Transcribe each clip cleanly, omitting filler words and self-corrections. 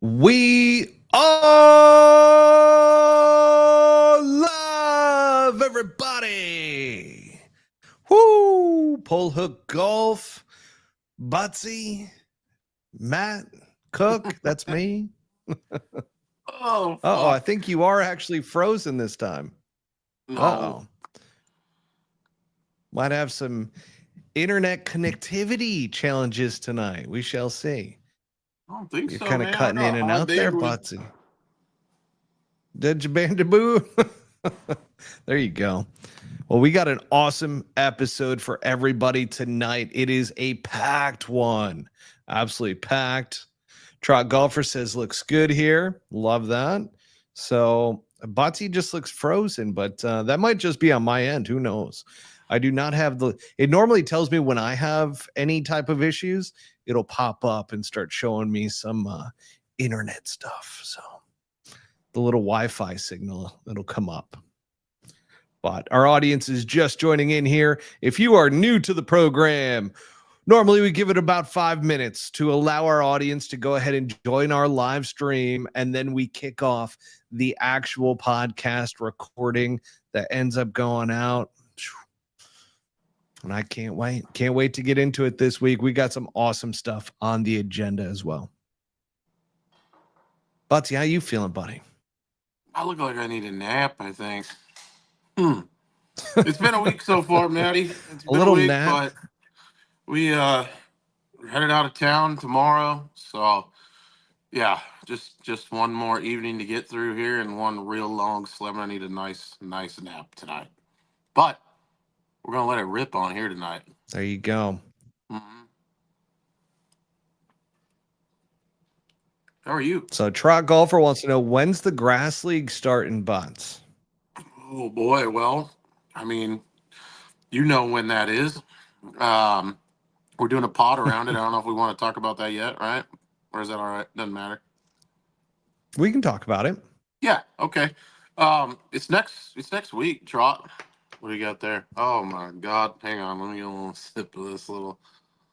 We are live, everybody. Woo! Pole hook golf, Buttsy, Matt, Cook. That's me. Oh, I think you are actually frozen this time. no. Might have some internet connectivity challenges tonight. We shall see. I don't think You're so, kind of man. cutting in and out there, Buttsy. Did you bandaboo? There you go. Well, we got an awesome episode for everybody tonight. It is a packed one. Absolutely packed. Trot Golfer says looks good here. Love that. So Buttsy just looks frozen, but that might just be on my end. Who knows? I do not have it normally tells me when I have any type of issues, it'll pop up and start showing me some internet stuff. So the little Wi-Fi signal, it'll come up. But our audience is just joining in here. If you are new to the program, normally we give it about 5 minutes to allow our audience to go ahead and join our live stream, and then we kick off the actual podcast recording that ends up going out. And I can't wait. Can't wait to get into it this week. We got some awesome stuff on the agenda as well. Buttsy, how you feeling, buddy? I look like I need a nap, I think. It's been a week so far, Maddie. It's been a week, nap. But we headed out of town tomorrow. So yeah, just one more evening to get through here and one real long slim. I need a nice nap tonight. But we're gonna let it rip on here tonight. There you go. Mm-hmm. How are you? So Trot Golfer wants to know, when's the Grass League starting, Butts? Oh boy, well, I mean, you know when that is. We're doing a pod around it. I don't know if we want to talk about that yet, right? Or is that all right? Doesn't matter. We can talk about it. Yeah, okay. It's next week, Trot. What do you got there? Oh my God! Hang on, let me get a little sip of this little.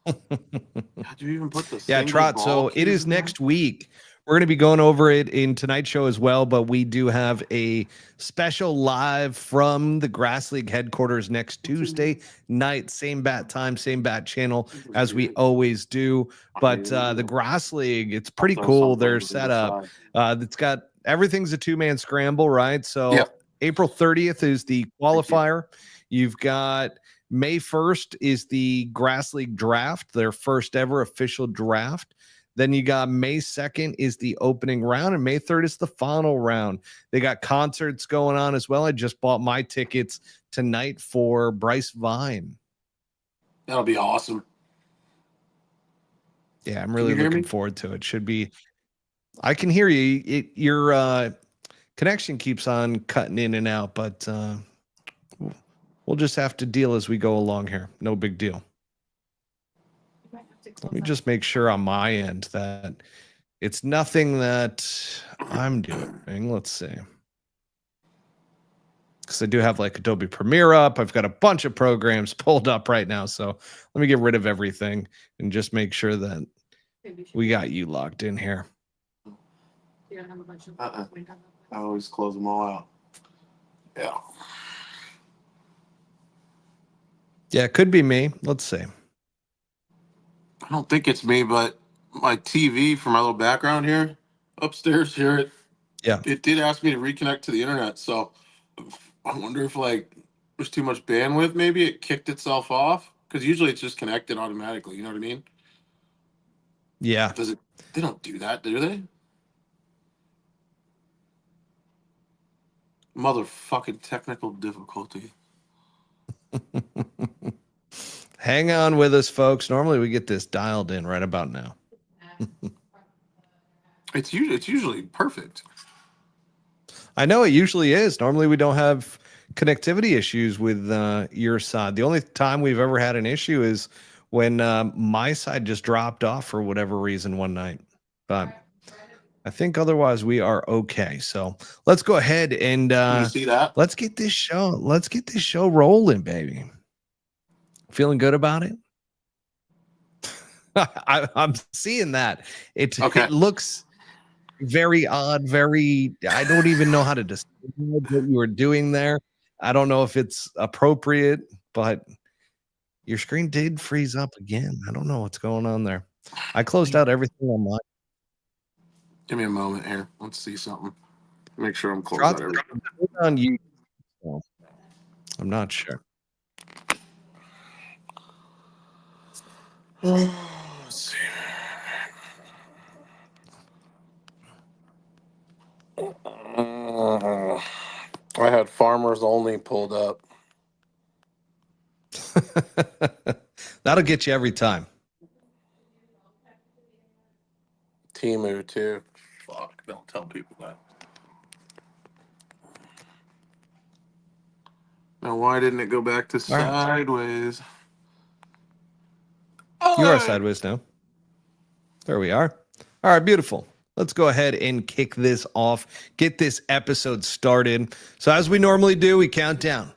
How'd you even put this? Yeah, Trot. So it is next week. We're going to be going over it in tonight's show as well, but we do have a special live from the Grass League headquarters next Tuesday night, same bat time, same bat channel as we always do. But the Grass League, it's pretty cool. Their setup. It's got everything's a two-man scramble, right? So yeah. April 30th is the qualifier. You've got May 1st is the Grass League draft, their first ever official draft. Then you got May 2nd is the opening round, and May 3rd is the final round. They got concerts going on as well. I just bought my tickets tonight for Bryce Vine. That'll be awesome. Yeah, I'm really looking forward to it. Should be. I can hear you. Your connection keeps on cutting in and out, but we'll just have to deal as we go along here. No big deal. Let me just make sure on my end that it's nothing that I'm doing. Let's see. Because I do have like Adobe Premiere up. I've got a bunch of programs pulled up right now. So let me get rid of everything and just make sure that we got you locked in here. I always close them all out. Yeah. Yeah, it could be me. Let's see. I don't think it's me, but my TV for my little background here upstairs here, it did ask me to reconnect to the internet. So I wonder if like there's too much bandwidth. Maybe it kicked itself off, because usually it's just connected automatically. You know what I mean? Yeah. They don't do that, do they? Motherfucking technical difficulty. Hang on with us, folks. Normally we get this dialed in right about now. It's usually perfect. I know it usually is. Normally we don't have connectivity issues with your side. The only time we've ever had an issue is when my side just dropped off for whatever reason one night. But I think otherwise we are okay. So let's go ahead and you see that? Let's get this show rolling, baby. Feeling good about it? I'm seeing that. It looks very odd, I don't even know how to describe what you were doing there. I don't know if it's appropriate, but your screen did freeze up again. I don't know what's going on there. I closed out everything on mine. Give me a moment here. Let's see something. Make sure I'm closed out everything. On you. I'm not sure. Let's see. I had Farmers Only pulled up. That'll get you every time. Temu too. Fuck, don't tell people that. Now, why didn't it go back to sideways? You are sideways now. There we are. All right, beautiful. Let's go ahead and kick this off, get this episode started. So as we normally do, we count down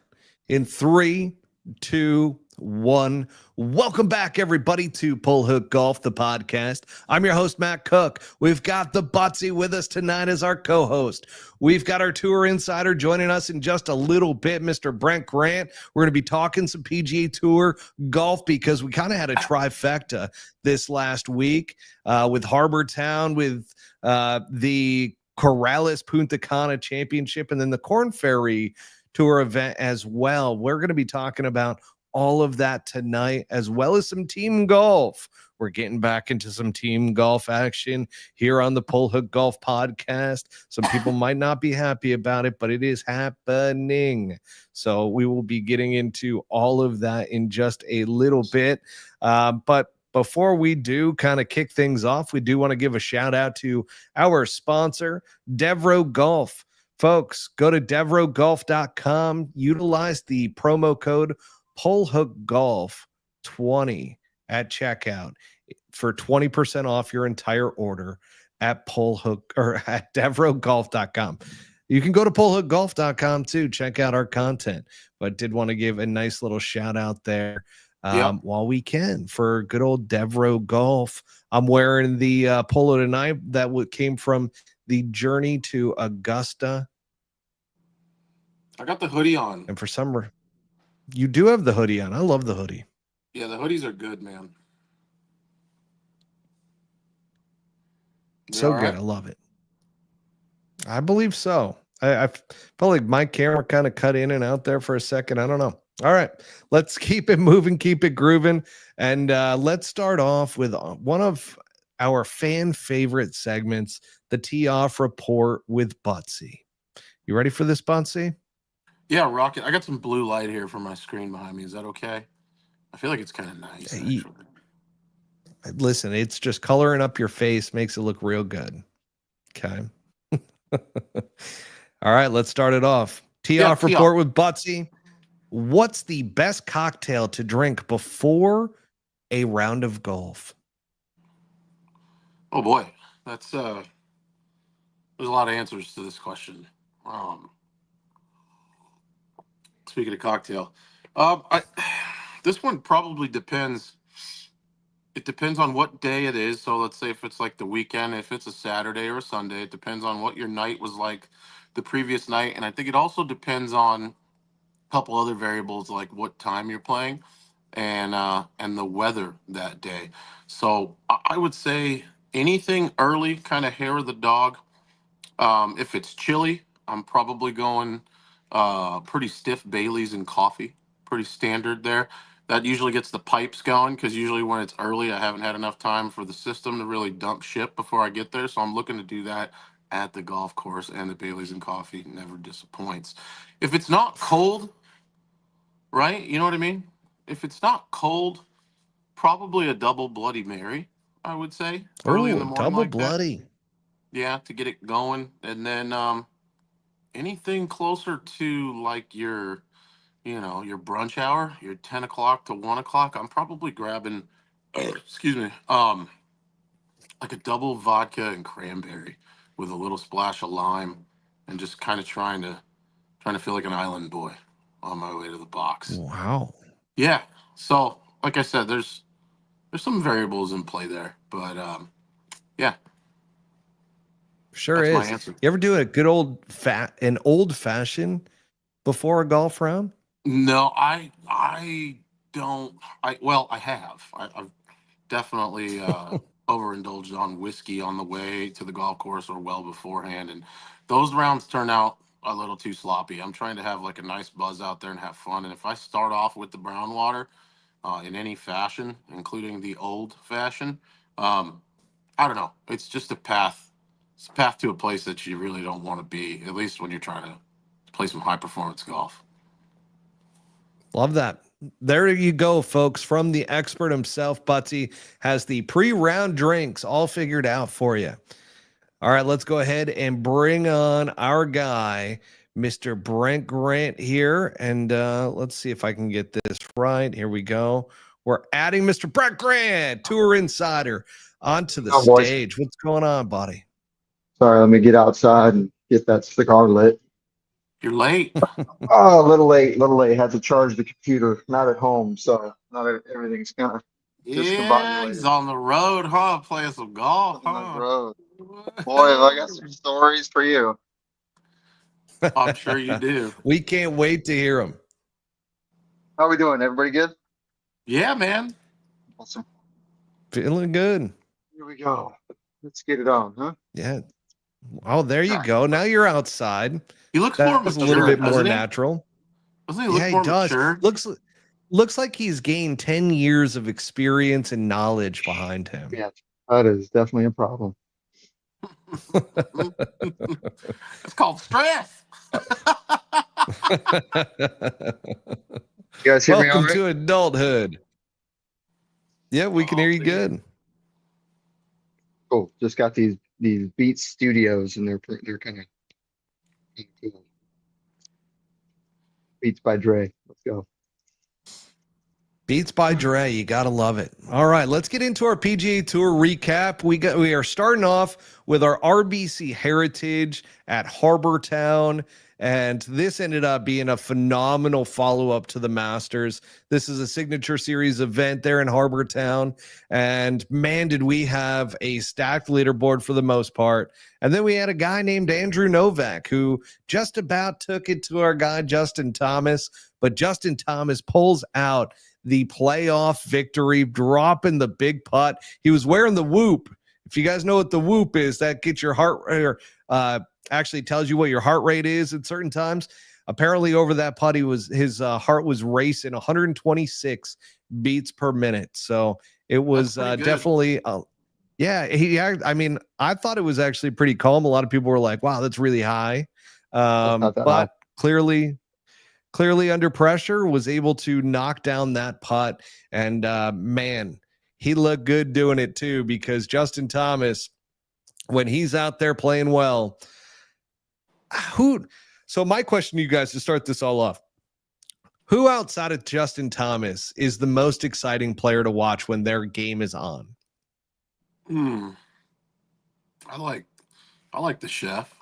in 3, 2, 1. Welcome back, everybody, to Pull Hook Golf, the podcast. I'm your host, Matt Cook. We've got the Buttsy with us tonight as our co-host. We've got our tour insider joining us in just a little bit, Mr. Brent Grant. We're going to be talking some PGA Tour golf because we kind of had a trifecta this last week with Harbour Town, with the Corrales Punta Cana Championship, and then the Corn Ferry Tour event as well. We're going to be talking about all of that tonight, as well as some team golf. We're getting back into some team golf action here on the Pull Hook Golf podcast. Some people might not be happy about it, but it is happening. So we will be getting into all of that in just a little bit. But before we do kind of kick things off, we do want to give a shout out to our sponsor, Devro Golf. Folks, go to devrogolf.com, utilize the promo code PullHookGolf20 at checkout for 20% off your entire order at Pullhook or at devrogolf.com. You can go to pullhookgolf.com too, check out our content, but did want to give a nice little shout out there while we can for good old Devro Golf. I'm wearing the polo tonight that came from the journey to Augusta. I got the hoodie on. And for summer, you do have the hoodie on. I love the hoodie. Yeah, the hoodies are good, man. So good. I love it. I believe so. I felt like my camera kind of cut in and out there for a second. I don't know. All right, let's keep it moving, keep it grooving. And let's start off with one of our fan favorite segments, the Tee Off Report with Buttsy. You ready for this, Buttsy? Yeah, rocket. I got some blue light here from my screen behind me. Is that okay? I feel like it's kind of nice, actually. Listen, it's just coloring up your face, makes it look real good. Okay. All right, let's start it off. Tee Off Report with Buttsy. What's the best cocktail to drink before a round of golf? Oh boy, that's there's a lot of answers to this question. Speaking of cocktail, this one probably depends. It depends on what day it is. So let's say if it's like the weekend, if it's a Saturday or a Sunday, it depends on what your night was like the previous night, and I think it also depends on a couple other variables like what time you're playing and the weather that day. So I would say anything early, kind of hair of the dog. If it's chilly, I'm probably going pretty stiff Baileys and coffee, pretty standard there. That usually gets the pipes going because usually when it's early, I haven't had enough time for the system to really dump shit before I get there. So I'm looking to do that at the golf course, and the Baileys and coffee never disappoints. If it's not cold, right? You know what I mean? If it's not cold, probably a double Bloody Mary, I would say. Early in the morning, double bloody. That. Yeah, to get it going. And then anything closer to like your brunch hour, your 10 o'clock to 1 o'clock, I'm probably grabbing, excuse me, like a double vodka and cranberry with a little splash of lime, and just kind of trying to feel like an island boy on my way to the box. Wow. Yeah. So, like I said, there's some variables in play there, but yeah. Sure That's my is. answer. You ever do a good old fashioned before a golf round? No, I don't. I have. I've definitely overindulged on whiskey on the way to the golf course or well beforehand, and those rounds turn out a little too sloppy. I'm trying to have like a nice buzz out there and have fun, and if I start off with the brown water in any fashion, including the old fashioned, I don't know. It's just a path. It's a path to a place that you really don't want to be, at least when you're trying to play some high performance golf. Love that. There you go, folks. From the expert himself, Buttsy has the pre-round drinks all figured out for you. All right, let's go ahead and bring on our guy, Mr. Brent Grant here. And let's see if I can get this right. Here we go. We're adding Mr. Brent Grant, Tour Insider, onto the stage. What's going on, buddy? Sorry, let me get outside and get that cigar lit. You're late. Oh, a little late, Had to charge the computer. Not at home, so not everything's kind of Yeah, he's on the road, huh? Playing some golf, on huh? the road. Boy, have I got some stories for you. I'm sure you do. We can't wait to hear them. How we doing? Everybody good? Yeah, man. Awesome. Feeling good. Here we go. Let's get it on, huh? Yeah. Oh, there you go. Now you're outside. He looks more That's mature, a little bit more doesn't he? natural. Doesn't he look Yeah, more he does. mature? Looks like he's gained 10 years of experience and knowledge behind him. Yeah, that is definitely a problem. It's called stress. You guys hear me all Welcome right? to adulthood. Yeah, we can hear you good. Cool. Just got these Beats Studios, and they're kind of cool. Beats by Dre. Let's go. Beats by Dre, you gotta love it. All right, let's get into our PGA Tour recap. We are starting off with our RBC Heritage at Harbour Town, and this ended up being a phenomenal follow-up to the Masters. This is a signature series event there in Harbour Town, and man, did we have a stacked leaderboard for the most part. And then we had a guy named Andrew Novak who just about took it to our guy Justin Thomas, but Justin Thomas pulls out the playoff victory, dropping the big putt. He was wearing the whoop. If you guys know what the whoop is, that gets your heart rate, actually tells you what your heart rate is at certain times. Apparently over that putt, his heart was racing 126 beats per minute. So it was definitely, yeah. I mean, I thought it was actually pretty calm. A lot of people were like, wow, that's really high. But high. Clearly under pressure, was able to knock down that putt. And man, he looked good doing it too, because Justin Thomas, when he's out there playing well, so my question to you guys to start this all off, who outside of Justin Thomas is the most exciting player to watch when their game is on? I like the chef.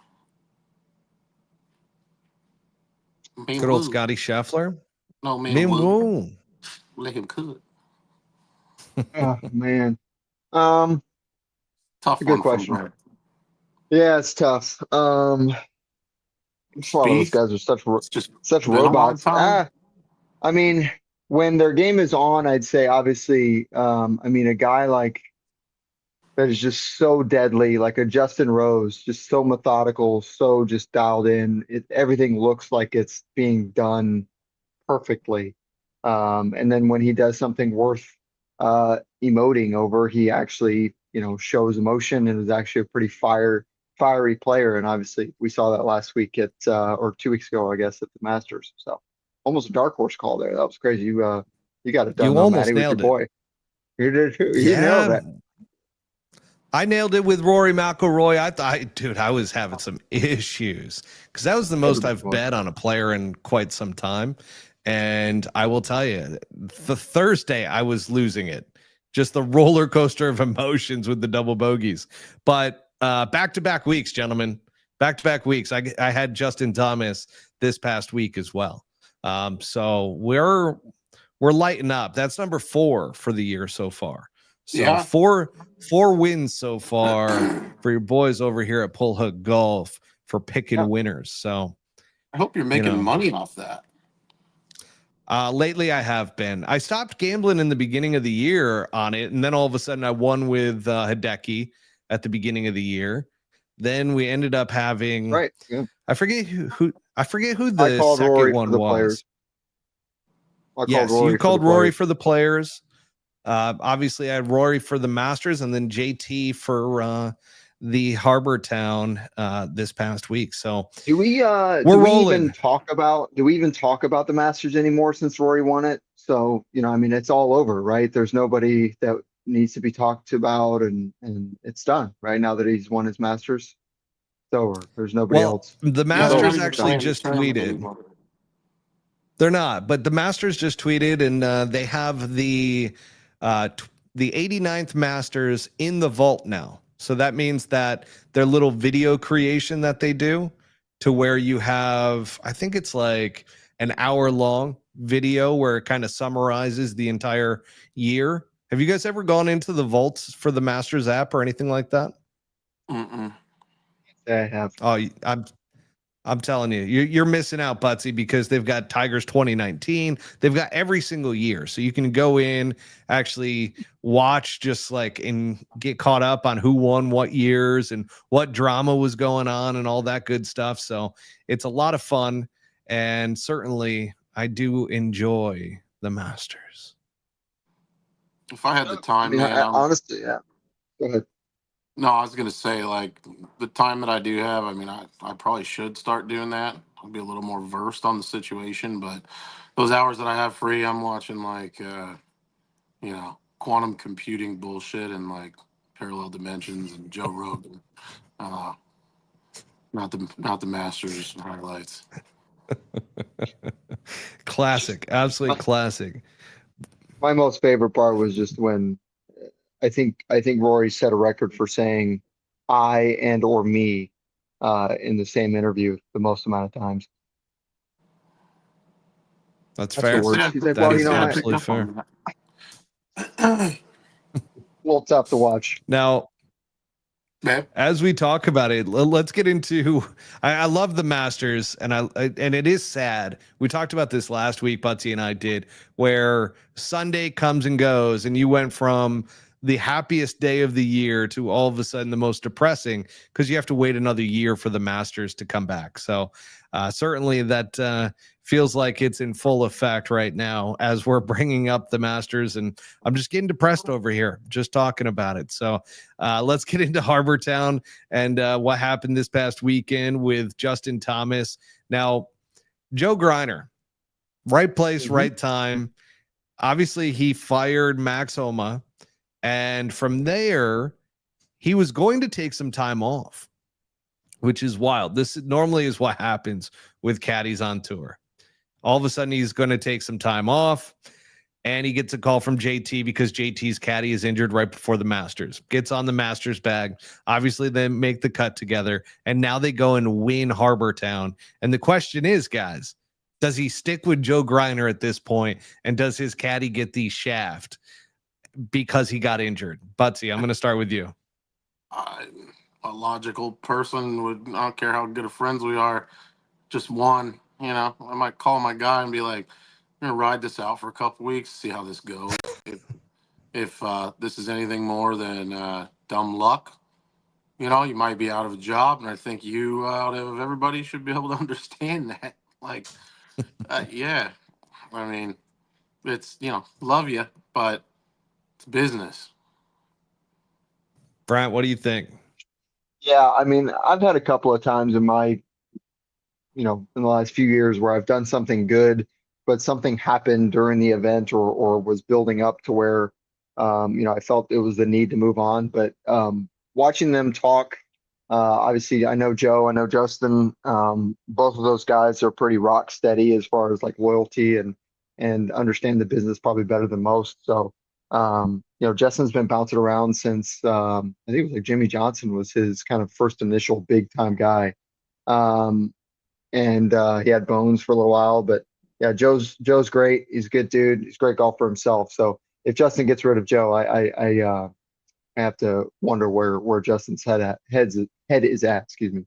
Good old Scotty Scheffler. No, man. Woo. Let him cook. Oh man. Tough good question. Yeah, it's tough. A lot of those guys are such robots. I mean, when their game is on, I'd say obviously, I mean, a guy like that is just so deadly, like a Justin Rose, just so methodical, so just dialed in. Everything looks like it's being done perfectly. And then when he does something worth emoting over, he actually, shows emotion and is actually a pretty fiery player. And obviously we saw that last week or 2 weeks ago, I guess, at the Masters. So almost a dark horse call there. That was crazy. You got it done. You almost Matty, nailed with your boy. You did too. You nailed it. I nailed it with Rory McIlroy. I was having some issues because that was the most I've bet on a player in quite some time. And I will tell you, the Thursday I was losing it. Just the roller coaster of emotions with the double bogeys. But back-to-back weeks, gentlemen. Back-to-back weeks. I had Justin Thomas this past week as well. So we're lighting up. That's number 4 for the year so far. So Yeah. four wins so far for your boys over here at Pull Hook Golf for picking winners. So I hope you're making money off that. Lately I have been. I stopped gambling in the beginning of the year on it, and then all of a sudden I won with Hideki at the beginning of the year. Then we ended up having I forget who the called second Rory one for the was. players. You called Rory for the players. Obviously I had Rory for the Masters, and then JT for the Harbour Town this past week. So do we even talk about the Masters anymore since Rory won it? So, I mean, it's all over, right? There's nobody that needs to be talked about, and it's done right now that he's won his Masters. It's over. There's nobody else. The Masters actually just tweeted. They're not, but the Masters just tweeted, and they have the 89th Masters in the vault now. So that means that their little video creation that they do, to where you have, I think it's like an hour-long video where it kind of summarizes the entire year. Have you guys ever gone into the vaults for the Masters app or anything like that? Mm-mm. I have. Oh, I'm telling you, you're missing out, Buttsy, because they've got Tigers 2019. They've got every single year. So you can go in, actually watch, just like, and get caught up on who won what years and what drama was going on and all that good stuff. So it's a lot of fun. And certainly I do enjoy the Masters. If I had the time, honestly, yeah. Go ahead. No, I was going to say, like, the time that I do have, I mean, I probably should start doing that. I'll be a little more versed on the situation, but those hours that I have free, I'm watching, like, quantum computing bullshit and, like, parallel dimensions and Joe Rogan. Not the Masters highlights. Classic. Absolute classic. My most favorite part was just when I think Rory set a record for saying "I" and "or me" in the same interview the most amount of times. That's fair. He's like, well, absolutely fair. A little tough to watch. Now, as we talk about it, let's get into. I love the Masters, and it is sad. We talked about this last week, Buttsy and I did, where Sunday comes and goes, and you went from the happiest day of the year to all of a sudden the most depressing, because you have to wait another year for the Masters to come back. So certainly that feels like it's in full effect right now as we're bringing up the Masters, and I'm just getting depressed over here just talking about it. So let's get into Harbour Town and what happened this past weekend with Justin Thomas. Now, Joe Griner, right place, right time. Obviously, he fired Max Homa. And from there, he was going to take some time off, which is wild. This normally is what happens with caddies on tour. All of a sudden, he's going to take some time off, and he gets a call from JT because JT's caddy is injured right before the Masters. Gets on the Masters bag. Obviously, they make the cut together, and now they go and win Harbour Town. And the question is, guys, does he stick with Joe Griner at this point, and does his caddy get the shaft because he got injured? Buttsy, I'm going to start with you. A logical person would, I don't care how good of friends we are, just one, I might call my guy and be like, I'm going to ride this out for a couple weeks, see how this goes. If this is anything more than dumb luck, you might be out of a job. And I think you, out of everybody, should be able to understand that. Like, yeah, I mean, it's, love you, but it's business. Brent, what do you think? Yeah, I mean, I've had a couple of times in my, in the last few years where I've done something good, but something happened during the event or was building up to where, I felt it was the need to move on. But watching them talk, obviously, I know Joe, I know Justin. Both of those guys are pretty rock steady as far as like loyalty and understand the business probably better than most. So, Justin's been bouncing around since I think it was like Jimmy Johnson was his kind of first initial big time guy. And he had Bones for a little while, but yeah, Joe's great. He's a good dude. He's a great golfer himself. So if Justin gets rid of Joe, I have to wonder where Justin's head is at. Excuse me.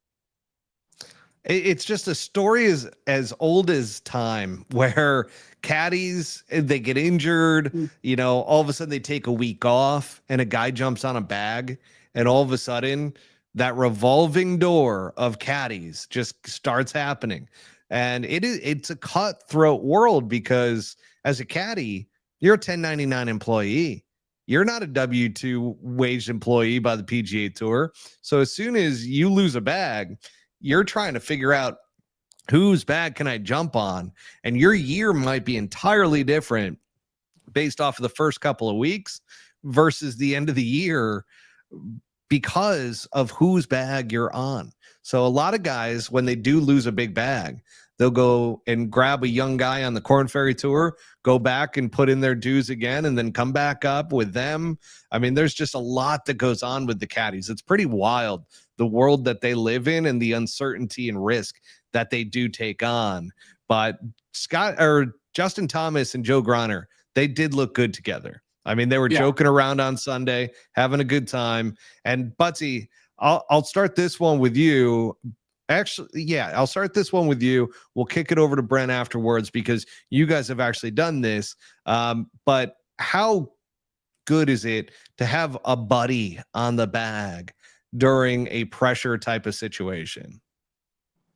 It's just a story as old as time, where caddies, they get injured, all of a sudden they take a week off and a guy jumps on a bag, and all of a sudden that revolving door of caddies just starts happening. And it's a cutthroat world, because as a caddy, you're a 1099 employee. You're not a W-2 waged employee by the PGA Tour. So as soon as you lose a bag, you're trying to figure out whose bag can I jump on, and your year might be entirely different based off of the first couple of weeks versus the end of the year because of whose bag you're on. So a lot of guys, when they do lose a big bag, they'll go and grab a young guy on the Corn Ferry Tour, go back and put in their dues again, and then come back up with them. I mean, there's just a lot that goes on with the caddies. It's pretty wild, the world that they live in and the uncertainty and risk that they do take on. But Justin Thomas and Joe Griner, they did look good together. I mean, they were joking around on Sunday, having a good time. And Buttsy, I'll start this one with you. Actually, I'll start this one with you. We'll kick it over to Brent afterwards, because you guys have actually done this. But how good is it to have a buddy on the bag during a pressure type of situation?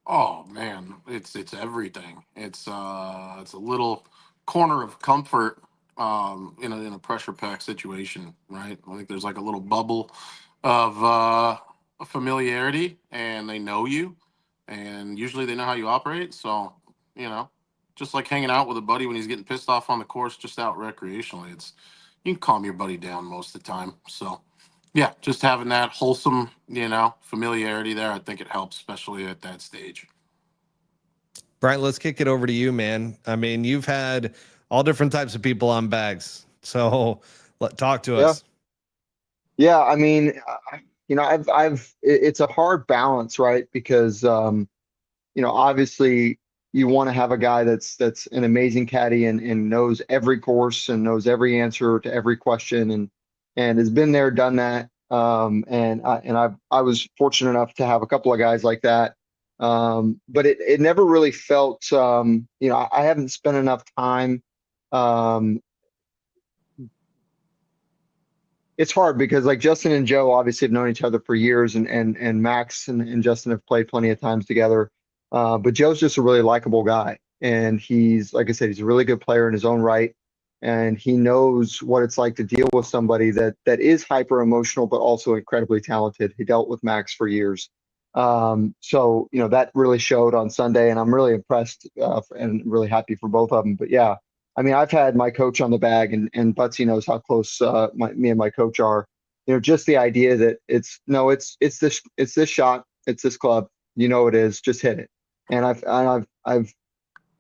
Oh man, it's everything. It's a little corner of comfort in a pressure pack situation, right? I think there's like a little bubble of familiarity, and they know you, and usually they know how you operate. So just like hanging out with a buddy when he's getting pissed off on the course, just out recreationally, you can calm your buddy down most of the time. So yeah, just having that wholesome, familiarity there, I think it helps, especially at that stage. Brian, let's kick it over to you, man. I mean, you've had all different types of people on bags, so talk to us. Yeah, I mean, it's a hard balance, right? Because obviously you want to have a guy that's an amazing caddy and knows every course and knows every answer to every question and has been there, done that. And I was fortunate enough to have a couple of guys like that. But it never really felt, I haven't spent enough time. It's hard because like Justin and Joe obviously have known each other for years, and Max and Justin have played plenty of times together. But Joe's just a really likable guy, and he's, like I said, he's a really good player in his own right. And he knows what it's like to deal with somebody that is hyper emotional, but also incredibly talented. He dealt with Max for years. So, that really showed on Sunday, and I'm really impressed and really happy for both of them. But yeah, I mean, I've had my coach on the bag, and Buttsy knows how close me and my coach are. Just the idea that it's this shot, it's this club, it is, just hit it. And I've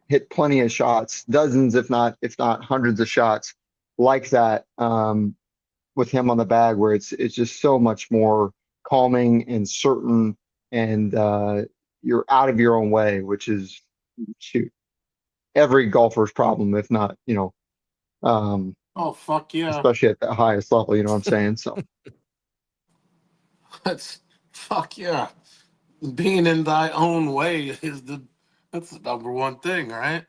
hit plenty of shots, dozens, if not hundreds of shots like that, with him on the bag, where it's just so much more calming and certain, and you're out of your own way, which is every golfer's problem, if not, oh fuck yeah, especially at the highest level, you know what I'm saying? So that's fuck yeah. Being in thy own way that's the number one thing, right?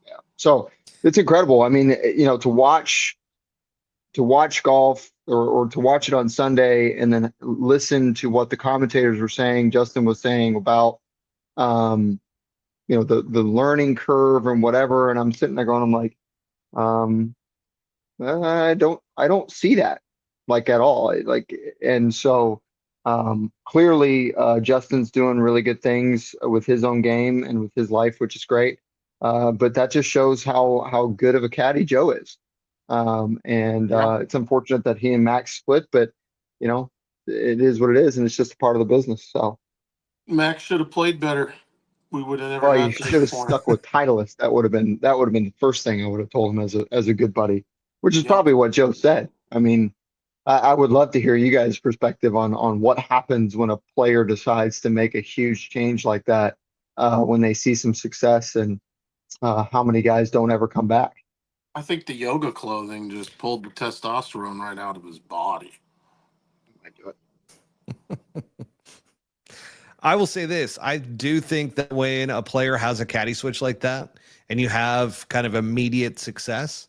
Yeah. So it's incredible. I mean, to watch golf or to watch it on Sunday and then listen to what the commentators were saying, Justin was saying about, the learning curve and whatever. And I'm sitting there going, I'm like, I don't see that like at all. And so, clearly, Justin's doing really good things with his own game and with his life, which is great. But that just shows how good of a caddy Joe is. It's unfortunate that he and Max split, but it is what it is, and it's just a part of the business. So Max should have played better. We would have never. Well, you should have stuck with Titleist. That would have been the first thing I would have told him as a good buddy, which is probably what Joe said. I mean, I would love to hear you guys' perspective on what happens when a player decides to make a huge change like that, when they see some success, and how many guys don't ever come back. I think the yoga clothing just pulled the testosterone right out of his body. I will say this. I do think that when a player has a caddy switch like that and you have kind of immediate success,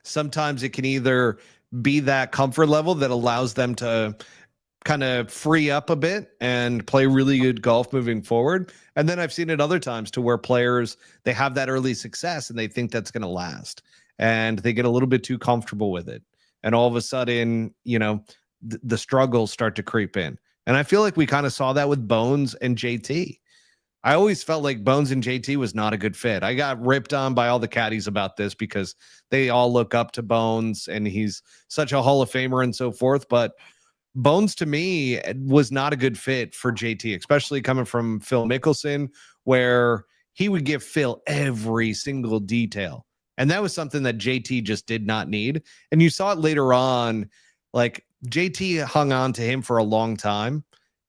sometimes it can either be that comfort level that allows them to kind of free up a bit and play really good golf moving forward. And then I've seen it other times to where players, they have that early success and they think that's going to last and they get a little bit too comfortable with it. And all of a sudden, you know, the struggles start to creep in. And I feel like we kind of saw that with Bones and JT. I always felt like Bones and JT was not a good fit. I got ripped on by all the caddies about this because they all look up to Bones and he's such a Hall of Famer and so forth. But Bones to me was not a good fit for JT, especially coming from Phil Mickelson, where he would give Phil every single detail. And that was something that JT just did not need. And you saw it later on, like JT hung on to him for a long time.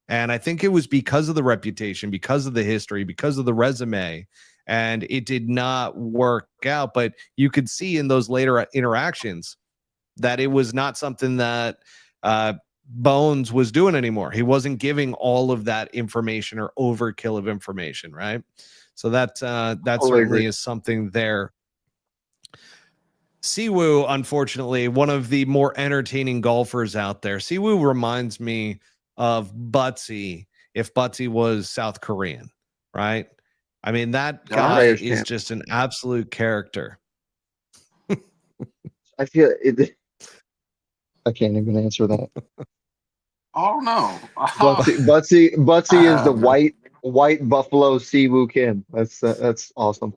And I think it was because of the reputation, because of the history, because of the resume, and it did not work out. But you could see in those later interactions that it was not something that Bones was doing anymore. He wasn't giving all of that information or overkill of information, right? So that certainly is something there. Siwoo, unfortunately, one of the more entertaining golfers out there. Siwoo reminds me of Buttsy if Buttsy was South Korean, right? I mean, that guy is just an absolute character. I feel it. I can't even answer that. Oh no, Buttsy is the white Buffalo Siwoo Kim. That's awesome.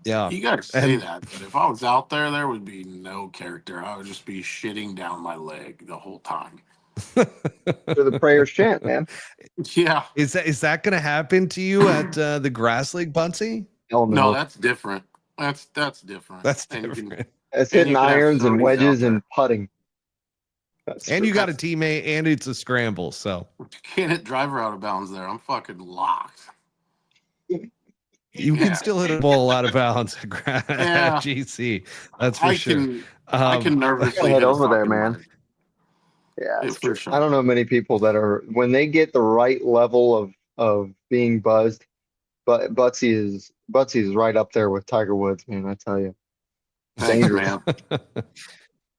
Yeah, you gotta say that. But if I was out there, there would be no character. I would just be shitting down my leg the whole time. To the prayers chant, man. Yeah. Is that going to happen to you at the Grass League, Butsy? No, that's different. That's different. That's different. It's hitting irons and wedges and putting. And you got a teammate, and it's a scramble. So you can't hit driver out of bounds there. I'm fucking locked. You can still hit a ball out of bounds at GC. That's for sure. I can nervously head over there, man. Yeah, for sure. I don't know many people that are, when they get the right level of being buzzed, but Buttsy is right up there with Tiger Woods, man. I tell you, dangerous.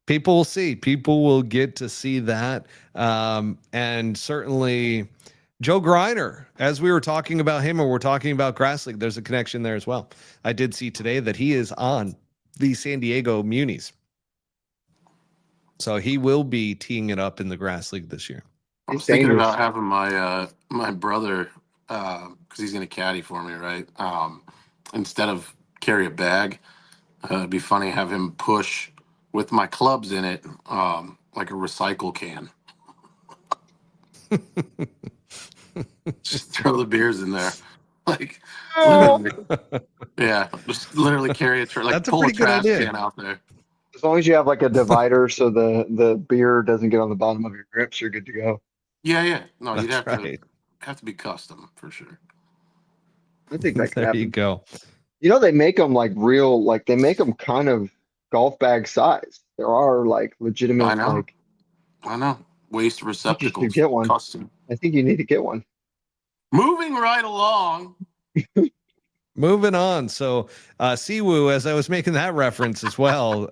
People will see. People will get to see that, and certainly Joe Griner, as we were talking about him, and we're talking about Grass League, there's a connection there as well. I did see today that he is on the San Diego Munis. So he will be teeing it up in the Grass League this year. I was thinking about having my my brother, because he's going to caddy for me, right? Instead of carry a bag, it'd be funny to have him push with my clubs in it, like a recycle can. Just throw the beers in there, like yeah, just literally carry a like pull a trash can out there. As long as you have like a divider so the beer doesn't get on the bottom of your grips, you're good to go. Yeah. No, you'd have to be custom for sure. I think that there you go. You know, they make them like real, like they make them kind of golf bag size. There are like legitimate, I know. Waste receptacles. You get one. Custom. I think you need to get one. Moving right along. Moving on. So Siwoo, as I was making that reference as well,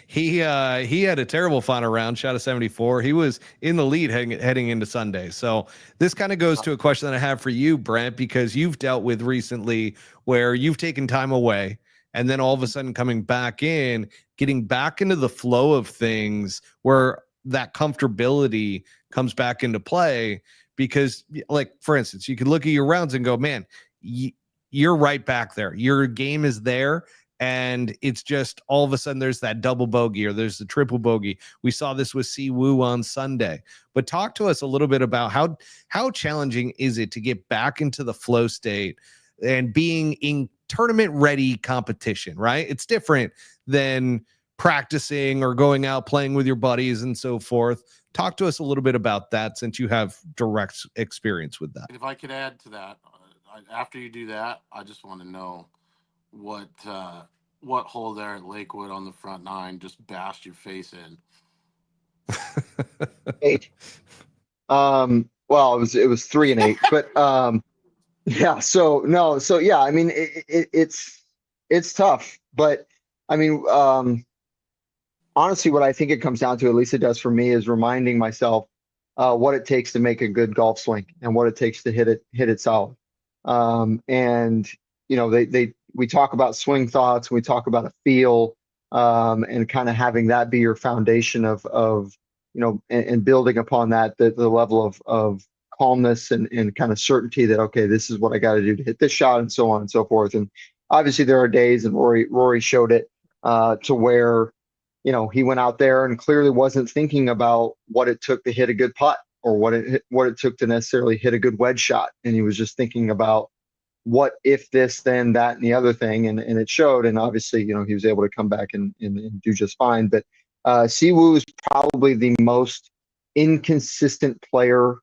he had a terrible final round, shot a 74. He was in the lead heading into Sunday. So this kind of goes to a question that I have for you, Brent, because you've dealt with recently where you've taken time away and then all of a sudden coming back in, getting back into the flow of things where that comfortability comes back into play. Because, like, for instance, you could look at your rounds and go, man, you're right back there. Your game is there. And it's just all of a sudden there's that double bogey or there's the triple bogey. We saw this with Siwoo on Sunday. But talk to us a little bit about how challenging is it to get back into the flow state and being in tournament ready competition, right? It's different than practicing or going out playing with your buddies and so forth. Talk to us a little bit about that since you have direct experience with that. If I could add to that, after you do that, I just want to know what what hole there at Lakewood on the front nine just bashed your face in? 8. Well, it was 3 and 8, but yeah. So no, so yeah. I mean, it's tough, but I mean, honestly, what I think it comes down to, at least it does for me, is reminding myself what it takes to make a good golf swing and what it takes to hit it solid. And you know, we talk about swing thoughts, we talk about a feel, and kind of having that be your foundation of you know, and building upon that, the level of calmness and kind of certainty that, okay, this is what I got to do to hit this shot, and so on and so forth. And obviously there are days, and Rory showed it, to where, you know, he went out there and clearly wasn't thinking about what it took to hit a good putt, or what it took to necessarily hit a good wedge shot. And he was just thinking about what if this, then that, and the other thing, and it showed. And obviously, you know, he was able to come back and do just fine. But Siwoo is probably the most inconsistent player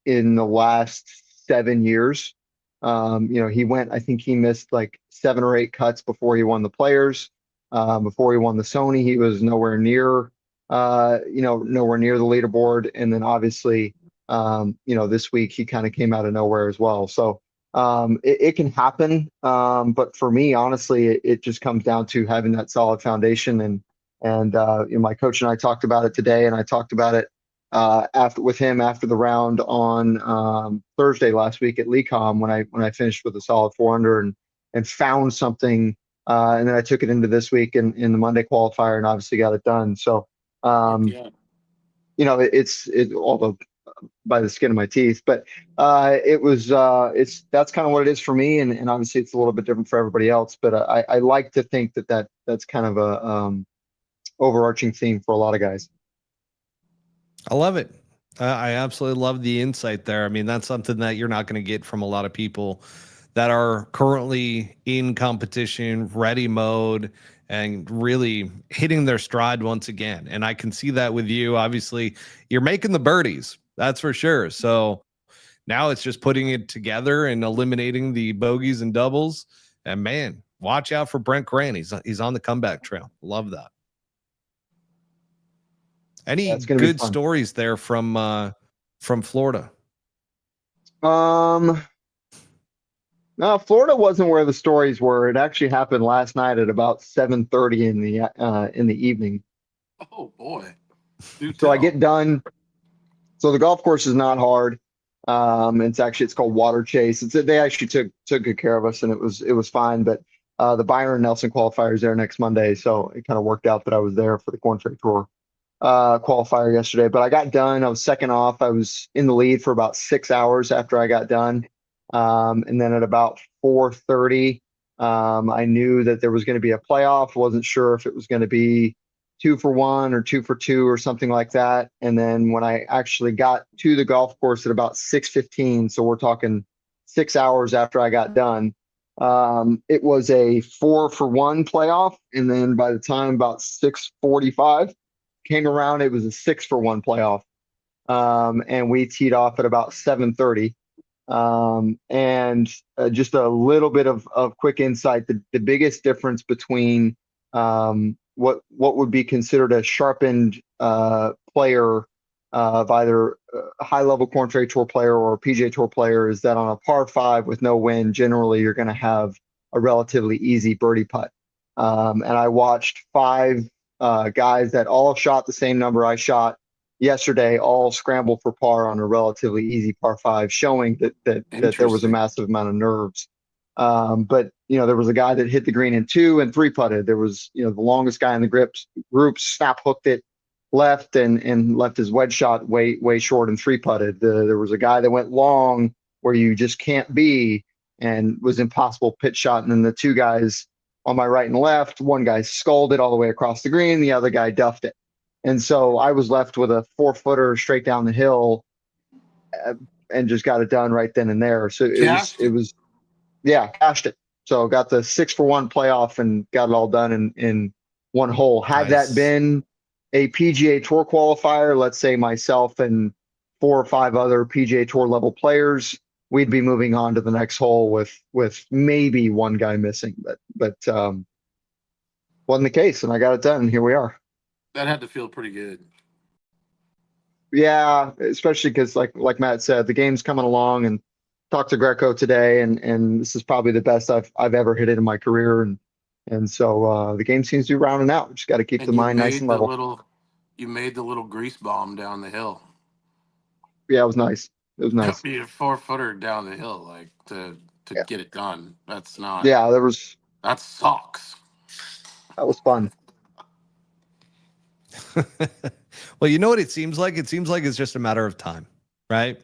in the last 7 years. You know, I think he missed like 7 or 8 cuts before he won the Players. Before he won the Sony, he was nowhere near, nowhere near the leaderboard. And then obviously, you know, this week he kind of came out of nowhere as well. So it can happen. But for me, honestly, it just comes down to having that solid foundation. And you know, my coach and I talked about it today, and I talked about it with him after the round on Thursday last week at LECOM, when I finished with a solid 4 under and found something. And then I took it into this week in the Monday qualifier, and obviously got it done. So, you know, it's although by the skin of my teeth, but that's kind of what it is for me. And obviously it's a little bit different for everybody else, but I like to think that's kind of a overarching theme for a lot of guys. I love it. I absolutely love the insight there. I mean, that's something that you're not going to get from a lot of people that are currently in competition, ready mode, and really hitting their stride once again. And I can see that with you. Obviously, you're making the birdies, that's for sure. So now it's just putting it together and eliminating the bogeys and doubles. And man, watch out for Brent Grant. He's on the comeback trail. Love that. Any good stories there from Florida? No, Florida wasn't where the stories were. It actually happened last night at about 7:30 in the evening. Oh boy! So I get done. So the golf course is not hard. It's called Water Chase. They actually took good care of us, and it was fine. But the Byron Nelson qualifier is there next Monday, so it kind of worked out that I was there for the Corn Ferry Tour qualifier yesterday. But I got done. I was second off. I was in the lead for about 6 hours after I got done. And then at about 4:30, I knew that there was going to be a playoff. Wasn't sure if it was going to be 2 for 1 or 2 for 2 or something like that. And then when I actually got to the golf course at about 6:15, so we're talking 6 hours after I got done, it was a 4 for 1 playoff. And then by the time about 6:45 came around, it was a 6 for 1 playoff. And we teed off at about 7:30. And just a little bit of quick insight. The biggest difference between what would be considered a sharpened player of either a high-level Corn Ferry Tour player or a PGA Tour player is that on a par 5 with no wind, generally you're going to have a relatively easy birdie putt. And I watched 5 guys that all shot the same number I shot yesterday, all scramble for par on a relatively easy par 5, showing that there was a massive amount of nerves. But you know, there was a guy that hit the green in 2 and 3 putted. There was, you know, the longest guy in the group snap hooked it left and left his wedge shot way short and 3 putted. There was a guy that went long where you just can't be and was impossible pitch shot. And then the 2 guys on my right and left, one guy sculled it all the way across the green, the other guy duffed it. And so I was left with a 4-footer straight down the hill, and just got it done right then and there. So it was cashed it. So got the 6 for 1 playoff and got it all done in 1 hole. Had that been a PGA Tour qualifier, let's say myself and 4 or 5 other PGA Tour level players, we'd be moving on to the next hole with maybe 1 guy missing. But wasn't the case, and I got it done. And here we are. That had to feel pretty good. Yeah, especially because like Matt said, the game's coming along, and talked to Greco today, and this is probably the best I've ever hit it in my career, and so the game seems to be rounding out. Just got to keep the mind nice and level. You made the little grease bomb down the hill. Yeah, it was nice. It was nice. Be a 4-footer down the hill, like to get it done. That's not. Yeah, that sucks. That was fun. Well, you know what it seems like? It seems like it's just a matter of time, right?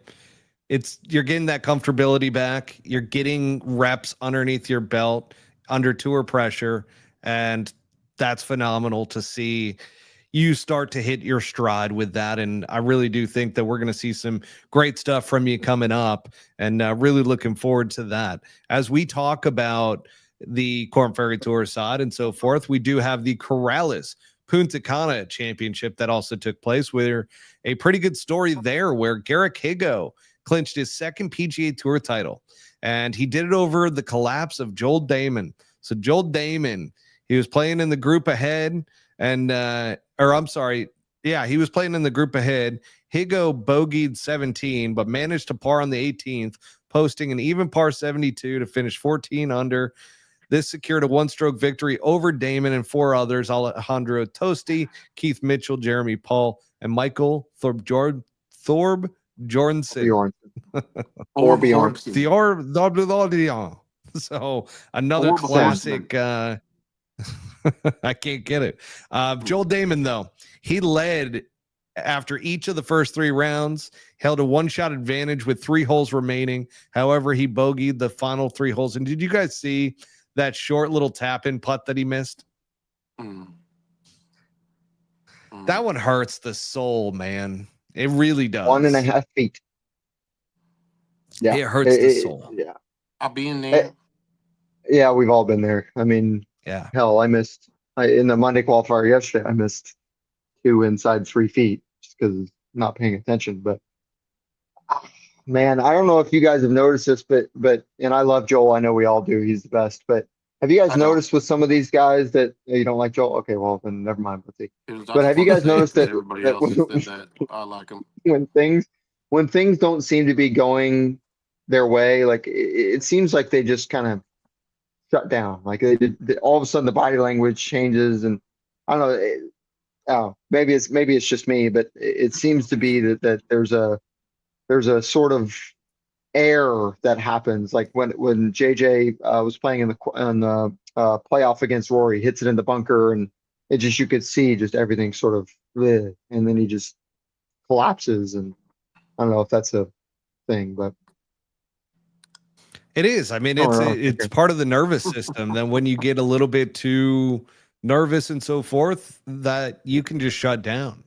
You're getting that comfortability back. You're getting reps underneath your belt under tour pressure. And that's phenomenal to see you start to hit your stride with that. And I really do think that we're going to see some great stuff from you coming up, and really looking forward to that. As we talk about the Korn Ferry Tour side and so forth, we do have the Corrales Punta Cana Championship that also took place, where a pretty good story there, where Garrick Higo clinched his second PGA Tour title, and he did it over the collapse of Joel Damon. So Joel Damon, he was playing in the group ahead, and he was playing in the group ahead. Higo bogeyed 17, but managed to par on the 18th, posting an even par 72 to finish 14 under. This secured a one-stroke victory over Damon and 4 others: Alejandro Tosti, Keith Mitchell, Jeremy Paul, and Michael Thorpe Jorgensen. Or Bjorn. So another classic. I can't get it. Joel Damon, though, he led after each of the first 3 rounds, held a 1-shot advantage with 3 holes remaining. However, he bogeyed the final 3 holes. And did you guys see that short little tap-in putt that he missed? That one hurts the soul, man. It really does. 1.5 feet. Yeah, it hurts the soul. Yeah, I'll be in there. Yeah, we've all been there. I mean, yeah. Hell, in the Monday qualifier yesterday, I missed 2 inside 3 feet just because not paying attention. But man, I don't know if you guys have noticed this, but and I love Joel. I know we all do. He's the best. But have you guys noticed with some of these guys that you don't like Joel? Okay, well then never mind. Let's see. But have you guys noticed that everybody else said that I like him when things don't seem to be going their way? Like it seems like they just kind of shut down. Like all of a sudden the body language changes, and I don't know. Maybe it's just me, but it seems to be that there's a sort of air that happens, like when JJ was playing in the playoff against Rory, hits it in the bunker, and you could see just everything sort of, and then he just collapses. And I don't know if that's a thing, but it is. I mean, it's part of the nervous system. Then when you get a little bit too nervous and so forth, that you can just shut down.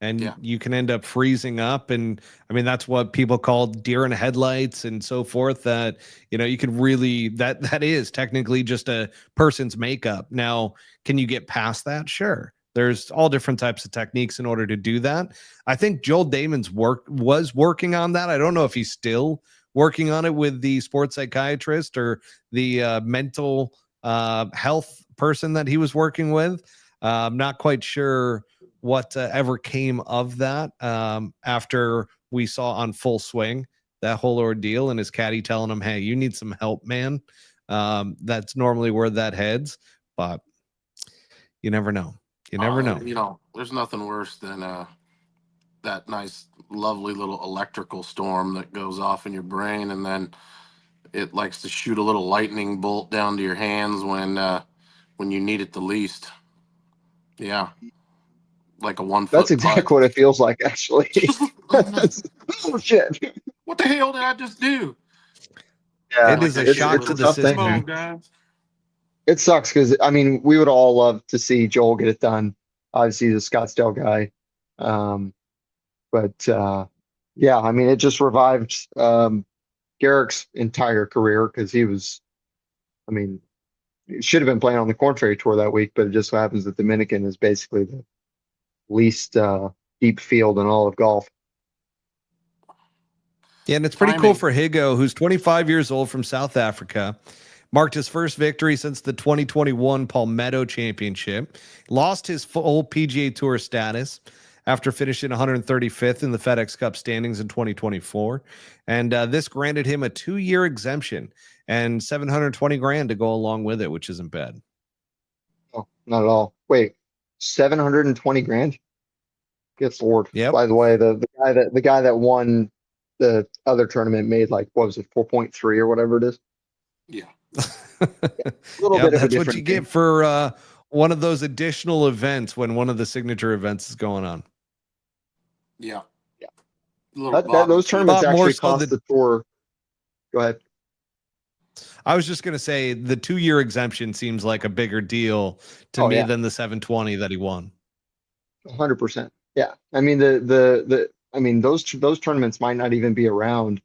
And you can end up freezing up. And I mean, that's what people call deer in headlights and so forth, that, you could really, that is technically just a person's makeup. Now, can you get past that? Sure. There's all different types of techniques in order to do that. I think Joel Damon's was working on that. I don't know if he's still working on it with the sports psychiatrist or the mental health person that he was working with. I'm not quite sure what ever came of that after we saw on Full Swing that whole ordeal, and his caddy telling him, hey, you need some help, man. That's normally where that heads, but you never know. You never know. There's nothing worse than that nice, lovely little electrical storm that goes off in your brain, and then it likes to shoot a little lightning bolt down to your hands when you need it the least. Yeah. Like a 1 foot. That's exactly what it feels like, actually. Oh shit! What the hell did I just do? Yeah, it is a shock to the system. Come on, guys. It sucks because I mean we would all love to see Joel get it done. Obviously, he's a Scottsdale guy, but yeah, I mean it just revived Garrick's entire career because he was, I mean, he should have been playing on the Korn Ferry Tour that week, but it just so happens that Dominican is basically the least deep field in all of golf. Yeah, and it's pretty cool for Higo, who's 25 years old, from South Africa. Marked his first victory since the 2021 Palmetto Championship. Lost his full PGA Tour status after finishing 135th in the FedEx Cup standings in 2024. And this granted him a 2-year exemption and $720,000 to go along with it, which isn't bad. Oh, not at all. Wait, $720,000? Good Lord. Yep. By the way, the guy that won the other tournament made like, what was it, 4.3 or whatever it is? Yeah. A little bit of that's a what you different get for one of those additional events when one of the signature events is going on. Yeah. Those tournaments actually cost the tour. Go ahead. I was just going to say the 2-year exemption seems like a bigger deal to me than the 720 that he won. 100%. Yeah. I mean, those tournaments might not even be around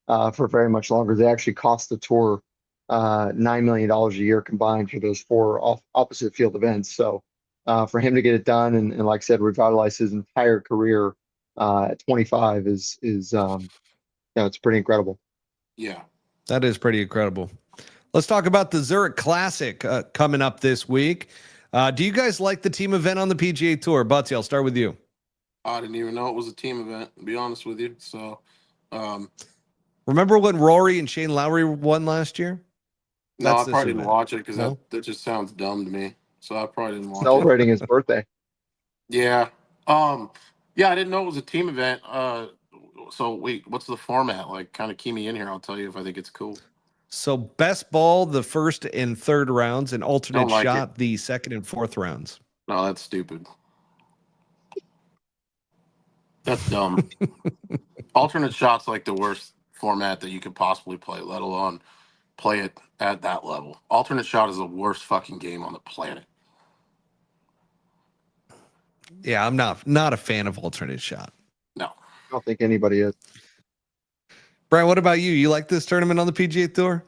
for very much longer. They actually cost the tour $9 million a year combined for those 4 opposite field events. So for him to get it done and like I said, revitalize his entire career at 25 is it's pretty incredible. Yeah. That is pretty incredible. Let's talk about the Zurich Classic coming up this week. Do you guys like the team event on the PGA Tour? Buttsy, I'll start with you. I didn't even know it was a team event, to be honest with you. So, remember when Rory and Shane Lowry won last year? No, I probably didn't watch it because that just sounds dumb to me. So I probably didn't watch Celebrating his birthday. Yeah. Yeah, I didn't know it was a team event. So wait, what's the format? Like, kind of key me in here. I'll tell you if I think it's cool. So best ball, the first and third rounds, and alternate shot, the second and fourth rounds. No, that's stupid. That's dumb. Alternate shot's like the worst format that you could possibly play, let alone play it at that level. Alternate shot is the worst fucking game on the planet. Yeah, I'm not a fan of alternate shot. No. I don't think anybody is. Brian, what about you? You like this tournament on the PGA Tour?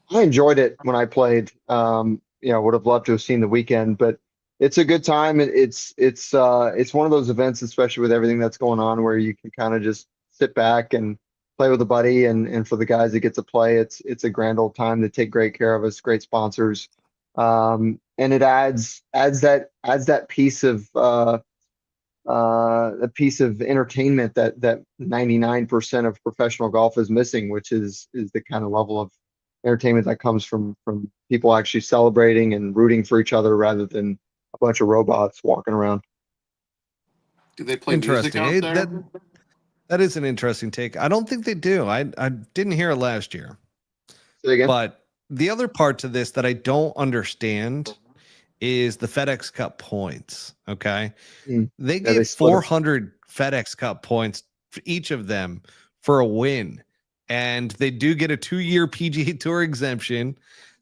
I enjoyed it when I played. Would have loved to have seen the weekend, but it's a good time. It's one of those events, especially with everything that's going on, where you can kind of just sit back and play with a buddy. And for the guys that get to play, it's a grand old time. They take great care of us, great sponsors, and it adds that piece of a piece of entertainment that 99% of professional golf is missing, which is the kind of level of entertainment that comes from people actually celebrating and rooting for each other rather than a bunch of robots walking around. Do they play music out there? That is an interesting take. I don't think they do. I didn't hear it last year. Say again? But the other part to this that I don't understand is the FedEx Cup points. Okay. They gave 400 FedEx Cup points for each of them for a win. And they do get a 2-year PGA Tour exemption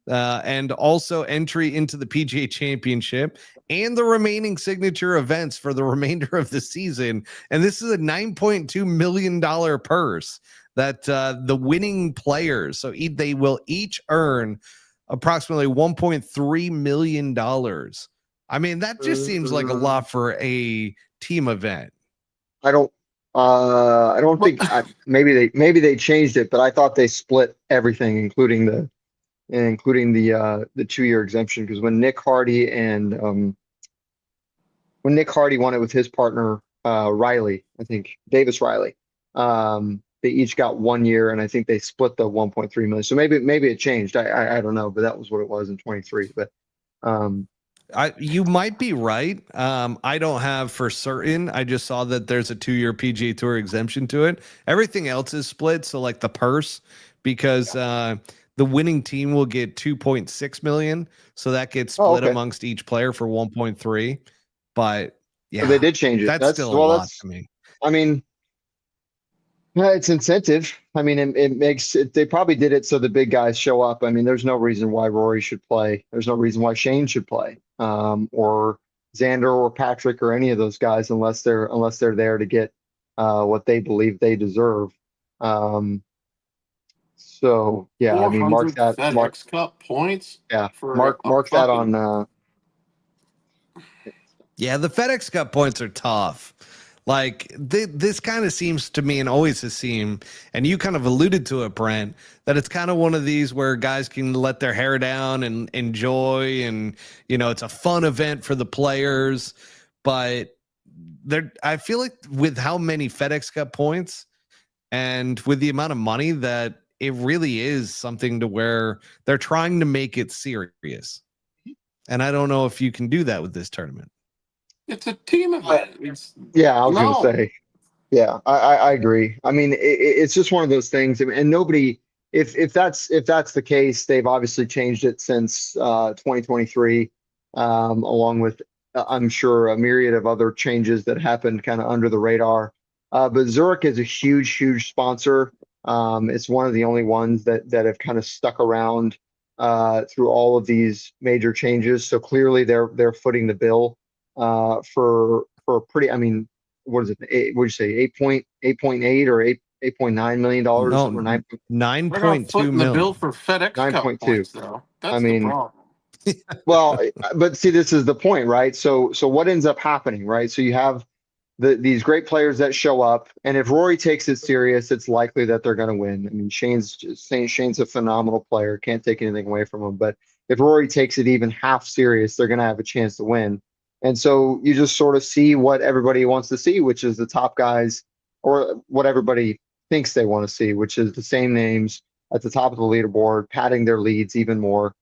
and also entry into the PGA Championship and the remaining signature events for the remainder of the season. And this is a $9.2 million purse that the winning players, so they will each earn approximately $1.3 million. I mean, that just seems like a lot for a team event. I don't think maybe they changed it, but I thought they split everything, including the 2-year exemption. Because when Nick Hardy won it with his partner Riley, I think Davis Riley, they each got 1 year, and I think they split the 1.3 million. So maybe it changed. I don't know, but that was what it was in 23. But you might be right. I don't have for certain. I just saw that there's a 2-year PGA Tour exemption to it. Everything else is split. So like the purse, because the winning team will get 2.6 million. So that gets split amongst each player for 1.3. But yeah, so they did change it. That's still a lot to me. I mean, it's incentive. I mean, it makes it. They probably did it so the big guys show up. I mean, there's no reason why Rory should play. There's no reason why Shane should play, or Xander or Patrick or any of those guys, unless they're there to get what they believe they deserve. So yeah, I mean, mark that. FedEx Cup points. Yeah, mark that on. Yeah, the FedEx Cup points are tough. Like this kind of seems to me, and always has seemed, and you kind of alluded to it, Brent, that it's kind of one of these where guys can let their hair down and enjoy, and it's a fun event for the players. But I feel like with how many FedEx Cup points and with the amount of money, that it really is something to where they're trying to make it serious. And I don't know if you can do that with this tournament. It's a team event. I was going to say, yeah, I agree. I mean, it's just one of those things, and nobody, if that's the case, they've obviously changed it since 2023, along with I'm sure a myriad of other changes that happened kind of under the radar. But Zurich is a huge sponsor. It's one of the only ones that have kind of stuck around through all of these major changes. So clearly they're footing the bill for pretty. I mean, what is it? What did you say? 8.8 or 8.9 million dollars? No, or 9.2 million. The bill for FedEx 9.2 points, though. That's I mean, the problem. Well, but see, this is the point, right? So what ends up happening, right? So you have these great players that show up, and if Rory takes it serious, it's likely that they're going to win. I mean, Shane's a phenomenal player, can't take anything away from him. But if Rory takes it even half serious, they're going to have a chance to win. And so you just sort of see what everybody wants to see, which is the top guys, or what everybody thinks they want to see, which is the same names at the top of the leaderboard, padding their leads even more,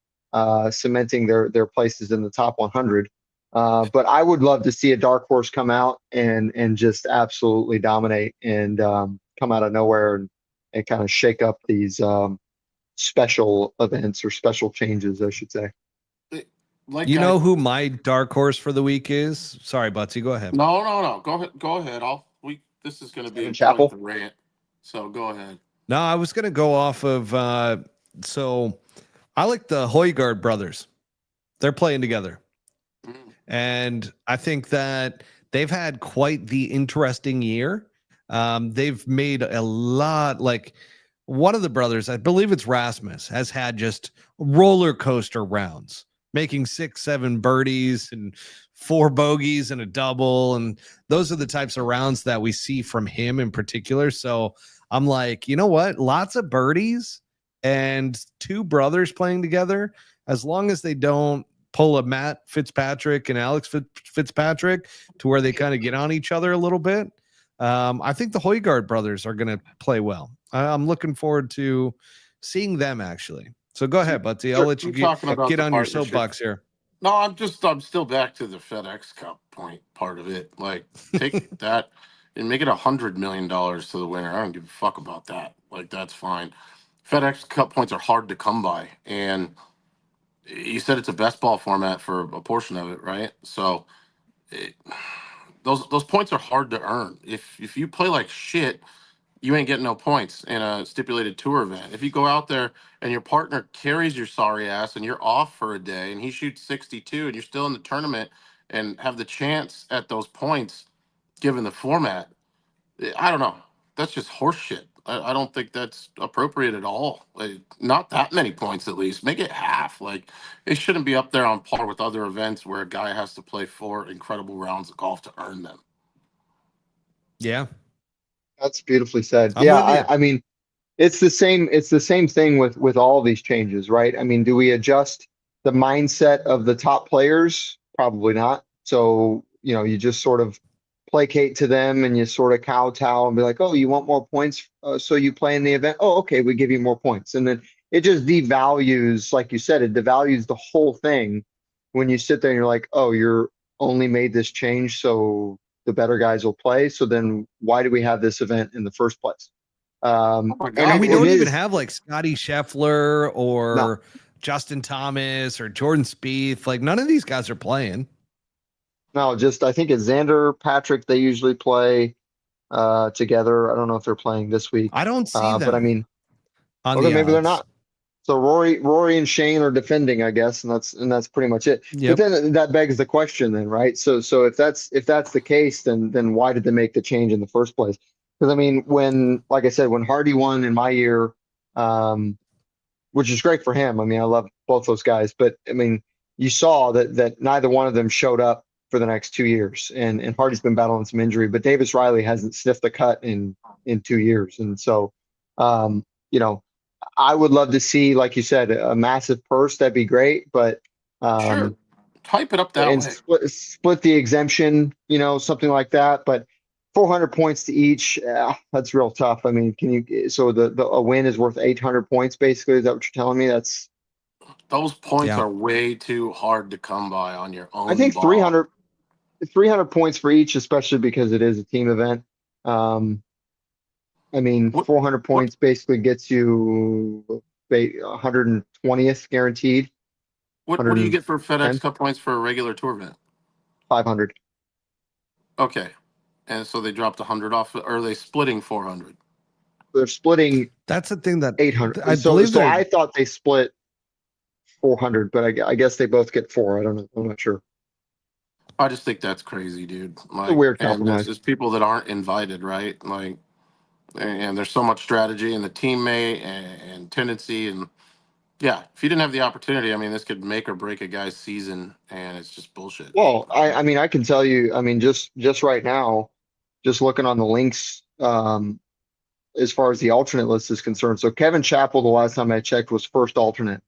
cementing their places in the top 100. But I would love to see a dark horse come out and just absolutely dominate and come out of nowhere and kind of shake up these special events or special changes, I should say. Know who my dark horse for the week is? Sorry, Buttsy, go ahead. No. Go ahead. This is going to be a Chapel rant. So go ahead. No, I was going to go off of. So I like the Højgaard brothers. They're playing together. And I think that they've had quite the interesting year. They've made a lot, like one of the brothers, I believe it's Rasmus, has had just roller coaster rounds, making 6-7 birdies and 4 bogeys and a double. And those are the types of rounds that we see from him in particular. So I'm like, you know what? Lots of birdies and 2 brothers playing together, as long as they don't pull a Matt Fitzpatrick and Alex Fitzpatrick to where they kind of get on each other a little bit. I think the Højgaard brothers are going to play well. I'm looking forward to seeing them, actually. So go ahead, Buttsy. I'll let you get on your soapbox here. No, I'm still back to the FedEx Cup point part of it. Like, take that and make it $100 million to the winner. I don't give a fuck about that. Like, that's fine. FedEx Cup points are hard to come by, and you said it's a best ball format for a portion of it, right? So those points are hard to earn. If you play like shit, you ain't getting no points in a stipulated tour event. If you go out there and your partner carries your sorry ass and you're off for a day and he shoots 62 and you're still in the tournament and have the chance at those points given the format, I don't know. That's just horse shit. I don't think that's appropriate at all. Like, not that many points, at least. Make it half. Like, it shouldn't be up there on par with other events where a guy has to play 4 incredible rounds of golf to earn them. Yeah, that's beautifully said. I mean, it's the same thing with all these changes, right? I mean, do we adjust the mindset of the top players? Probably not. So, you just sort of placate to them and you sort of kowtow and be like, oh, you want more points, so you play in the event. Oh, okay, we give you more points. And then it just devalues, like you said, it devalues the whole thing when you sit there and you're like, oh, you're only made this change so the better guys will play. So then why do we have this event in the first place? And we don't even have like Scotty Scheffler or Justin Thomas or Jordan Spieth. Like, none of these guys are playing. No, I think it's Xander, Patrick. They usually play together. I don't know if they're playing this week. I don't see them. But I mean, maybe they're not. So Rory and Shane are defending, I guess, and that's pretty much it. Yep. But then that begs the question, then, right? So if that's the case, then why did they make the change in the first place? Because I mean, like I said, when Hardy won in my year, which is great for him. I mean, I love both those guys, but I mean, you saw that neither one of them showed up for the next 2 years. And Hardy's been battling some injury, but Davis Riley hasn't sniffed the cut in 2 years. And so, you know, I would love to see, like you said, a massive purse. That'd be great, but sure, type it up that and way. split the exemption, you know, something like that. But 400 points to each, that's real tough. I mean, so a win is worth 800 points, basically. Is that what you're telling me? Those points are way too hard to come by on your own. I think ball. 300 points for each, especially because it is a team event. I mean, 400 points basically gets you 120th guaranteed. What do you get for FedEx Cup points for a regular tour event? 500. Okay. And so they dropped 100 off, or are they splitting 400? They're splitting. That's the thing that 800. I so believe. I thought they split 400, but I guess they both get 4. I don't know. I'm not sure. I just think that's crazy, dude. Like, it's a weird compromise. There's people that aren't invited, right? Like, and there's so much strategy and the teammate and tendency, and yeah, if you didn't have the opportunity, I mean, this could make or break a guy's season, and it's just bullshit. Well, I mean, I can tell you, I mean, just right now, just looking on the links, as far as the alternate list is concerned. So Kevin Chappell, the last time I checked, was first alternate.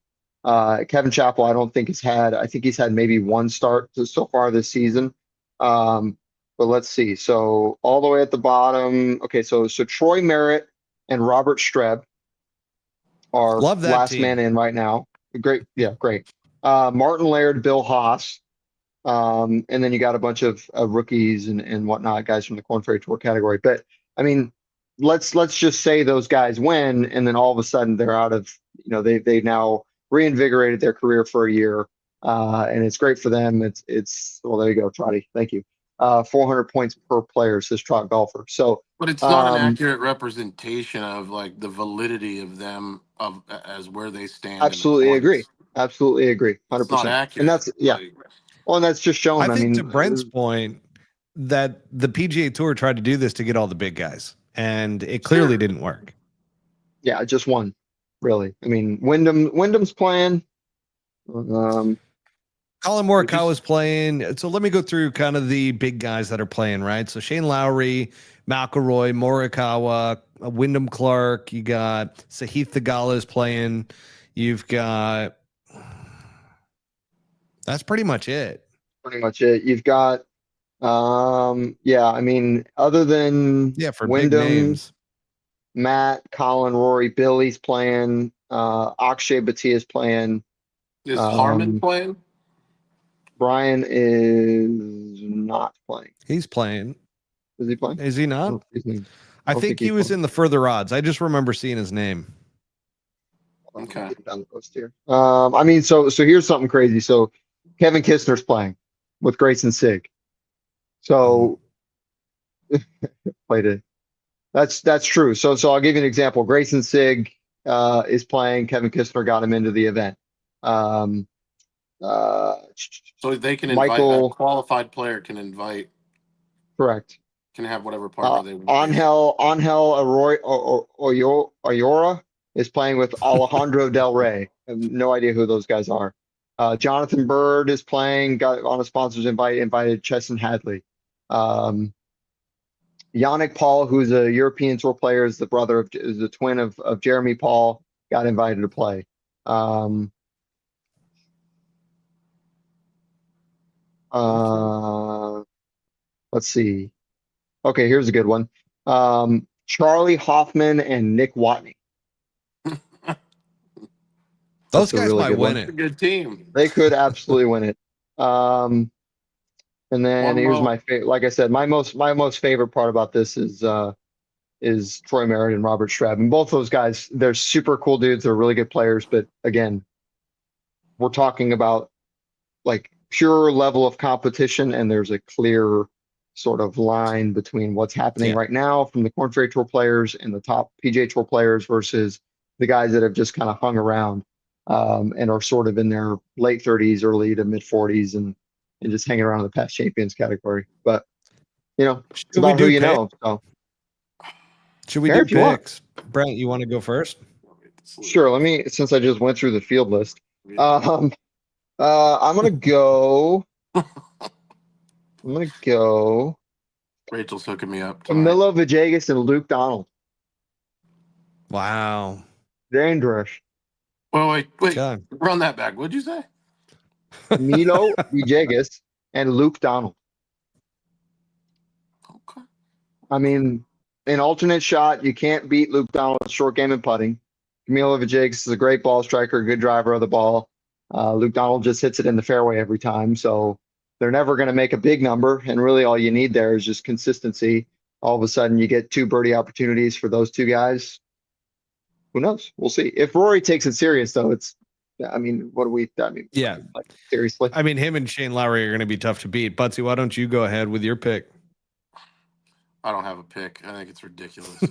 Kevin Chappell, I think he's had maybe one start so far this season. But let's see. So all the way at the bottom. Okay, so Troy Merritt and Robert Streb are last team. man in right now. Great. Yeah, great. Martin Laird, Bill Haas. And then you got a bunch of rookies and whatnot, guys from the Korn Ferry Tour category. But I mean, let's just say those guys win, and then all of a sudden they're out of, you know, they now reinvigorated their career for a year, and it's great for them. It's well, there you go, Trotty. Thank you. 400 points per player, says Trot Golfer. So, but it's not an accurate representation of like the validity of them as where they stand. Absolutely agree. Absolutely agree. 100%. It's not accurate. And that's well, and that's just showing. I think to Brent's point that the PGA Tour tried to do this to get all the big guys, and it clearly didn't work. Yeah, just one, really. I mean, Wyndham's playing. Colin Morikawa's playing. So let me go through kind of the big guys that are playing, right? So Shane Lowry, McIlroy, Morikawa, Wyndham Clark. You got Sahith Theegala's playing. You've got. That's pretty much it. Pretty much it. You've got, I mean, other than for Wyndham, big names. Matt, Colin, Rory, Billy's playing. Akshay Bhattia's playing. Is Harmon playing? Brian is not playing. He's playing. Is he playing? Is he not? I think he was in the further odds. I just remember seeing his name. Okay. Down the post here. I mean, so here's something crazy. So Kevin Kistner's playing with Grayson Sigg. So played it. That's true. So I'll give you an example. Grayson Sigg is playing. Kevin Kistner got him into the event. So they can invite a qualified player can invite. Correct. Can have whatever partner they want. Angel Ayora is playing with Alejandro Del Rey. I have no idea who those guys are. Jonathan Bird is playing, got on a sponsor's invite, invited Chesson Hadley. Yannick Paul, who's a European Tour player, is the twin of Jeremy Paul, got invited to play. Let's see. Okay, here's a good one. Charlie Hoffman and Nick Watney. Those guys might win it. A good team. They could absolutely win it. And then here's my favorite. Like I said, my most favorite part about this is Troy Merritt and Robert Streb. And both those guys, they're super cool dudes. They're really good players. But again, we're talking about like pure level of competition, and there's a clear sort of line between what's happening right now from the Korn Ferry Tour players and the top PGA Tour players versus the guys that have just kind of hung around and are sort of in their late 30s, early to mid 40s, and just hanging around in the past champions category. But you know, it's about who you know. So should we do picks? Brent, you want to go first? Sure. Let me, since I just went through the field list. I'm gonna go. I'm going to go Rachel's hooking me up tonight. Camilo Villegas and Luke Donald. Wow. Dangerous. Oh, wait. Okay. Run that back. What'd you say? Camilo Villegas and Luke Donald. Okay. I mean, an alternate shot, you can't beat Luke Donald's short game and putting. Camilo Villegas is a great ball striker, good driver of the ball. Luke Donald just hits it in the fairway every time. So they're never going to make a big number. And really all you need there is just consistency. All of a sudden you get 2 birdie opportunities for those 2 guys. Who knows? We'll see. If Rory takes it serious, though, yeah. Like, seriously. I mean, him and Shane Lowry are going to be tough to beat. Buttsy, why don't you go ahead with your pick? I don't have a pick. I think it's ridiculous.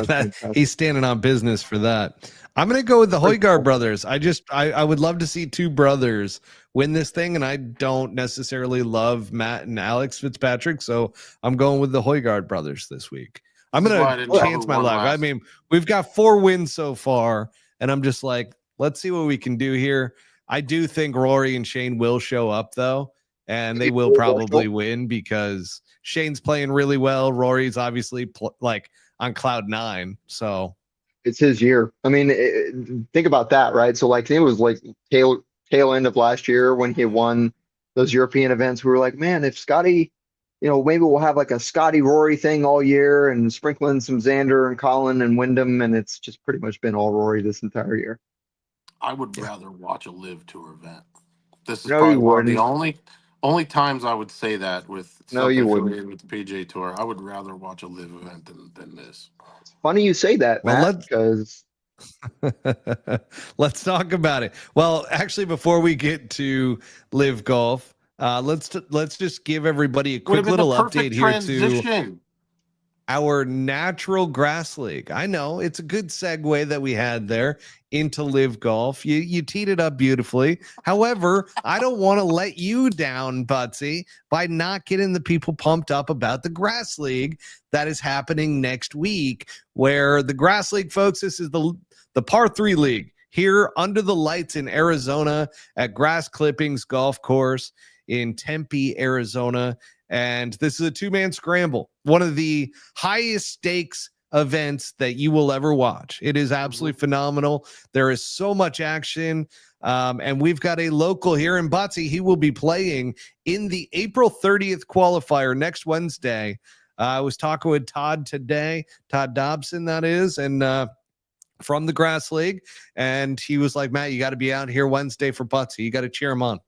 And he's standing on business for that. I'm going to go with the Højgaard brothers. I would love to see 2 brothers win this thing, and I don't necessarily love Matt and Alex Fitzpatrick, so I'm going with the Højgaard brothers this week. I'm going to chance my luck. I mean, we've got 4 wins so far, and I'm just like, let's see what we can do here. I do think Rory and Shane will show up, though, and they will probably win because Shane's playing really well. Rory's obviously like on cloud 9, so it's his year. I mean, think about that, right? So like it was like tail end of last year when he won those European events. We were like, man, if Scotty, maybe we'll have like a Scotty Rory thing all year and sprinkling some Xander and Colin and Wyndham, and it's just pretty much been all Rory this entire year. I would rather watch a LIV Tour event. This is probably one of the only times I would say that with you wouldn't with the PGA Tour. I would rather watch a LIV event than this. It's funny you say that, Matt, because let's talk about it. Well, actually, before we get to LIV Golf, let's just give everybody a quick little update here to our natural grass league. I know it's a good segue that we had there into LIV Golf. You teed it up beautifully. However, I don't want to let you down, Buttsy, by not getting the people pumped up about the grass league that is happening next week, where the grass league, folks, this is the par 3 league here under the lights in Arizona at Grass Clippings Golf Course in Tempe, Arizona. And this is a 2-man scramble, one of the highest stakes events that you will ever watch. It is absolutely phenomenal. There is so much action. And we've got a local here in Buttsy. He will be playing in the April 30th qualifier next Wednesday. I was talking with Todd today, Todd Dobson, that is, and from the Grass League. And he was like, Matt, you got to be out here Wednesday for Buttsy. You got to cheer him on.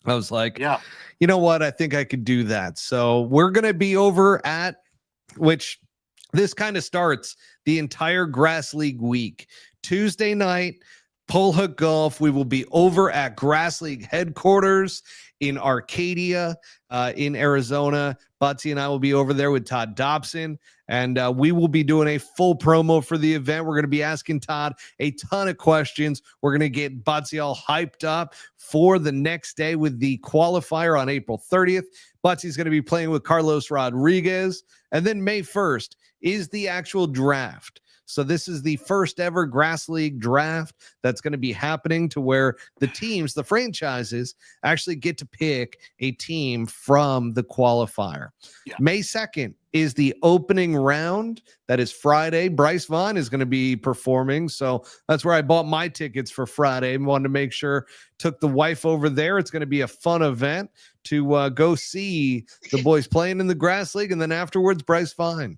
I was like, yeah, you know what? I think I could do that. So we're going to be over at, which this kind of starts the entire Grass League week. Tuesday night, Pull Hook Golf. We will be over at Grass League headquarters in Arcadia, in Arizona. Buttsy and I will be over there with Todd Dobson, and we will be doing a full promo for the event. We're going to be asking Todd a ton of questions. We're going to get Buttsy all hyped up for the next day with the qualifier on April 30th. Butsy's going to be playing with Carlos Rodriguez, and then May 1st is the actual draft. So this is the first ever Grass League draft that's going to be happening, to where the teams, the franchises, actually get to pick a team from the qualifier. Yeah. May 2nd is the opening round. That is Friday. Bryce Vaughn is going to be performing. So that's where I bought my tickets for Friday. Wanted to make sure, took the wife over there. It's going to be a fun event to go see the boys playing in the Grass League. And then afterwards, Bryce Vaughn.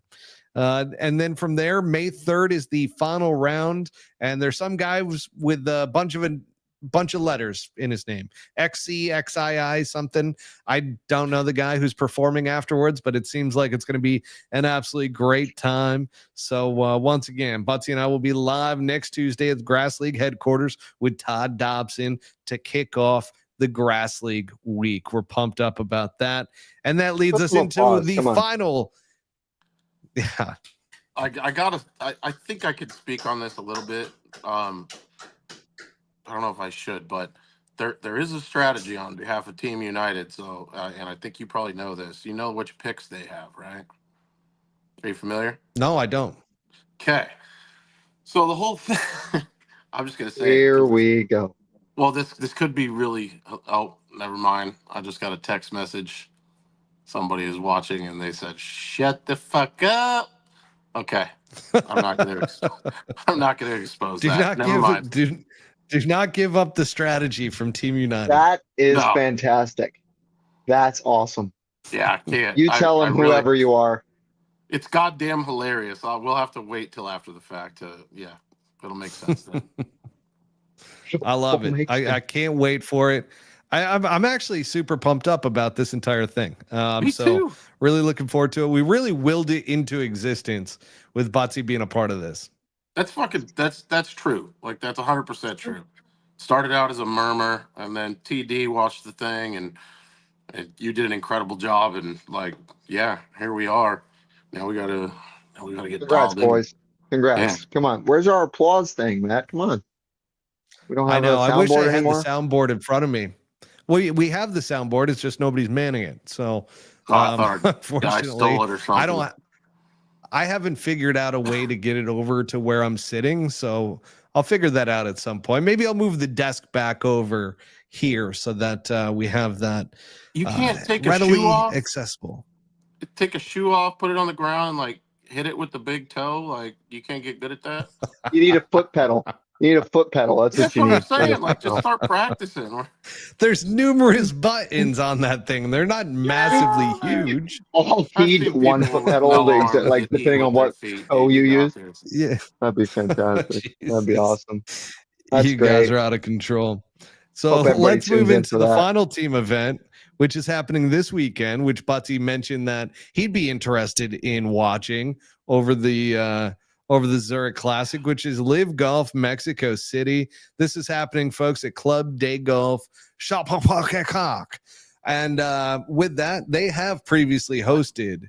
And then from there, May 3rd is the final round, and there's some guy with a bunch of letters in his name, XC, XII, something. I don't know the guy who's performing afterwards, but it seems like it's going to be an absolutely great time. So once again, Buttsy and I will be live next Tuesday at the Grass League headquarters with Todd Dobson to kick off the Grass League week. We're pumped up about that, and that leads us into the final. Yeah, I think I could speak on this a little bit. I don't know if I should, but there is a strategy on behalf of Team United. So, and I think you probably know this. You know which picks they have, right? Are you familiar? No, I don't. Okay. So the whole thing, I'm just gonna say. Here we go. Well, this could be really. Oh, never mind. I just got a text message. Somebody is watching, and they said, "Shut the fuck up." Okay, I'm not gonna. I'm not gonna expose that. Never mind. Do not give up the strategy from Team United. That is fantastic. That's awesome. Yeah, I can't. You tell them whoever you are. It's goddamn hilarious. We'll have to wait till after the fact to, it'll make sense then. I love it. I can't wait for it. I'm actually super pumped up about this entire thing. Me too. Really looking forward to it. We really willed it into existence with Buttsy being a part of this. That's true. Like, that's 100% true. Started out as a murmur, and then TD watched the thing, and you did an incredible job. And here we are. Now we gotta get Congrats, boys. Congrats. Yeah. Come on. Where's our applause thing, Matt? Come on. We don't have a soundboard anymore. I wish I had the soundboard in front of me. We have the soundboard. It's just nobody's manning it. So unfortunately, I stole it or something. I haven't figured out a way to get it over to where I'm sitting. So I'll figure that out at some point. Maybe I'll move the desk back over here so that we have that. You can't take readily a shoe off. Accessible. Take a shoe off, put it on the ground, and hit it with the big toe. Like, you can't get good at that. You need a foot pedal. You need a foot pedal. That's what you need. That's what I'm saying. Just start practicing. There's numerous buttons on that thing. They're not massively huge. I'll feed one foot pedal, depending on what toe you use. Yeah, that'd be fantastic. That'd be awesome. You guys are out of control. So let's move into the final team event, which is happening this weekend, which Buttsy mentioned that he'd be interested in watching over the Zurich Classic, which is LIV Golf Mexico City. This is happening, folks, at Club de Golf Chapultepec. And with that, they have previously hosted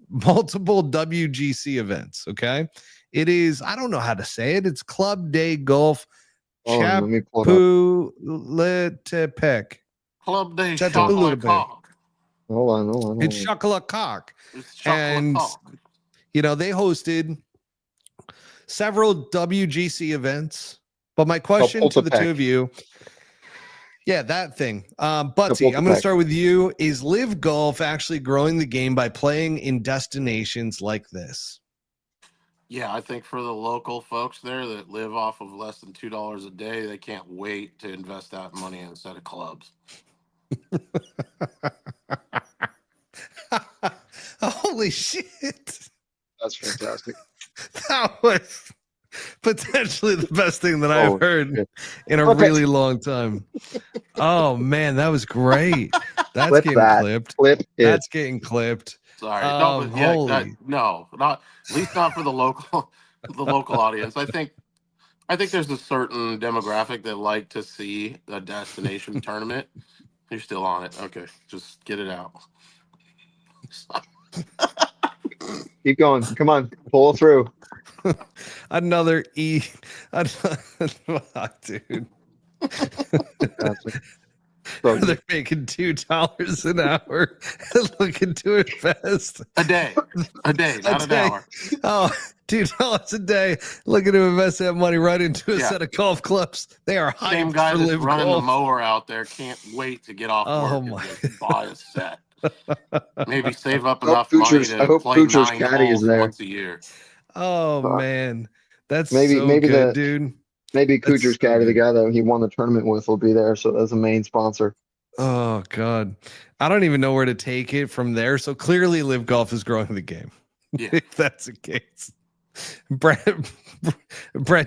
multiple WGC events, okay? It is, I don't know how to say it. It's Club de Golf Chapultepec. Club de Chapultepec. Hold on. It's Chapultepec. And, they hosted several WGC events. But my question to the two of you, that thing. Buttsy, I'm going to start with you. Is LIV Golf actually growing the game by playing in destinations like this? Yeah, I think for the local folks there that live off of less than $2 a day, they can't wait to invest that money in a set of clubs. Holy shit. That's fantastic. That was potentially the best thing that I've heard in a really long time. Oh, man, that was great. That's getting clipped. That's getting clipped. Sorry. Not at least not for the local audience. I think there's a certain demographic that like to see a destination tournament. You're still on it. Okay. Just get it out. Keep going. Come on. Pull through. Another dude. They're making $2 an hour and looking to invest a day, not an hour. Oh, $2 a day looking to invest that money right into a set of golf clubs. They are hyped. Same guy for that's LIV running Golf. the mower out there can't wait to get off work and just buy a set. Maybe save up enough money to play 9 holes once a year. Oh man, that's maybe good, dude. Maybe Kuchar's Caddie, the guy that he won the tournament with, will be there. So that's a main sponsor. Oh God, I don't even know where to take it from there. So clearly, LIV Golf is growing the game. Yeah, if that's the case. Brent,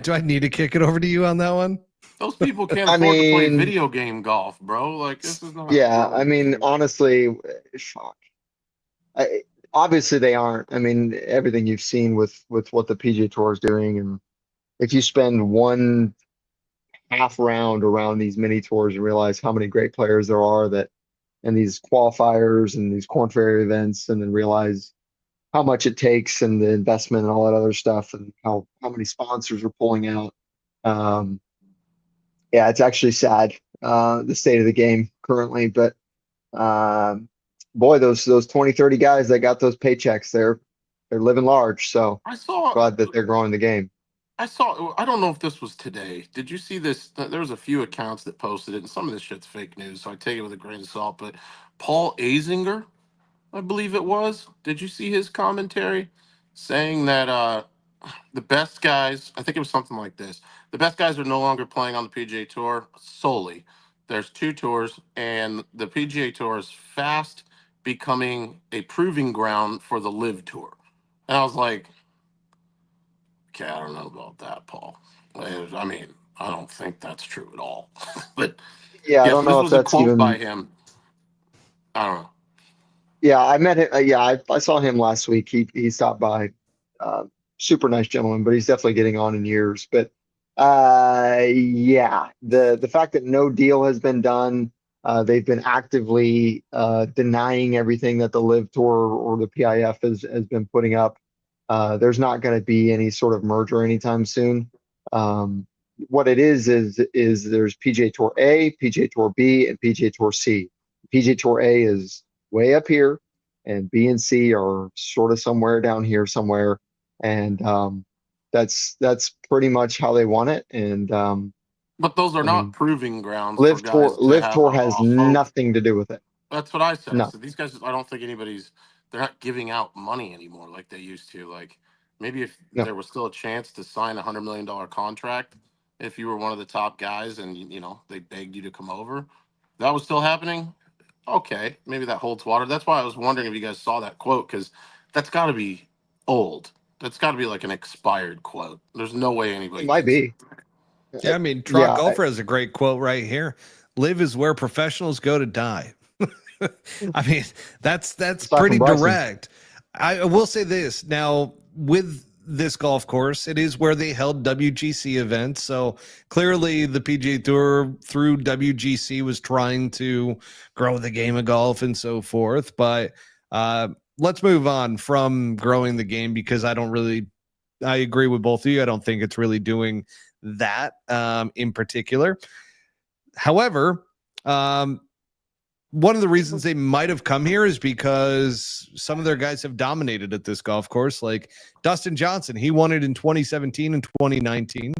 do I need to kick it over to you on that one? Those people can't afford to play video game golf, bro. Like, this is not. Yeah, I mean, honestly, fuck. Obviously, they aren't. I mean, everything you've seen with what the PGA Tour is doing, and if you spend one half round around these mini tours and realize how many great players there are and these qualifiers and these Korn Ferry events, and then realize how much it takes and the investment and all that other stuff, and how many sponsors are pulling out. Yeah, it's actually sad, the state of the game currently. But boy, those 20, 30 guys that got those paychecks, they're living large. So glad that they're growing the game. I don't know if this was today. Did you see this? There was a few accounts that posted it, and some of this shit's fake news, so I take it with a grain of salt. But Paul Azinger, I believe it was. Did you see his commentary saying that the best guys, I think it was something like this. The best guys are no longer playing on the PGA Tour solely. There's 2 tours, and the PGA Tour is fast becoming a proving ground for the LIV Tour. And I was like, okay, I don't know about that, Paul. I mean, I don't think that's true at all. But Yeah, I yes, don't this know if was a that's quote by even. him. I don't know. Yeah, I met him. Yeah, I saw him last week. He stopped by. Uh, Super nice gentleman, but he's definitely getting on in years. But yeah, the fact that no deal has been done, they've been actively denying everything that the LIV Tour or the PIF has been putting up. There's not going to be any sort of merger anytime soon. What it is there's PGA Tour A, PGA Tour B, and PGA Tour C. PGA Tour A is way up here, and B and C are sort of somewhere down here somewhere, and that's pretty much how they want it. And But those are I not mean, proving grounds for guys to Live have Tour has a hope. nothing to do with it. That's what I said. I No, said these guys. I don't think they're not giving out money anymore like they used to. Like maybe if no. there was still a chance to sign $100 million contract, if you were one of the top guys and they begged you to come over, that was still happening. Okay, maybe that holds water. That's why I was wondering if you guys saw that quote, because that's got to be old. That's got to be like an expired quote. There's no way It anybody might can. be. Yeah, I mean, Trot Yeah, Golfer has a great quote right here. Live is where professionals go to die. I mean, that's aside pretty from Bryson. direct. I will say this now with this golf course, it is where they held WGC events. So clearly the PGA Tour through WGC was trying to grow the game of golf and so forth. But let's move on from growing the game, because I agree with both of you. I don't think it's really doing that in particular. However, one of the reasons they might have come here is because some of their guys have dominated at this golf course, like Dustin Johnson. He won it in 2017 and 2019.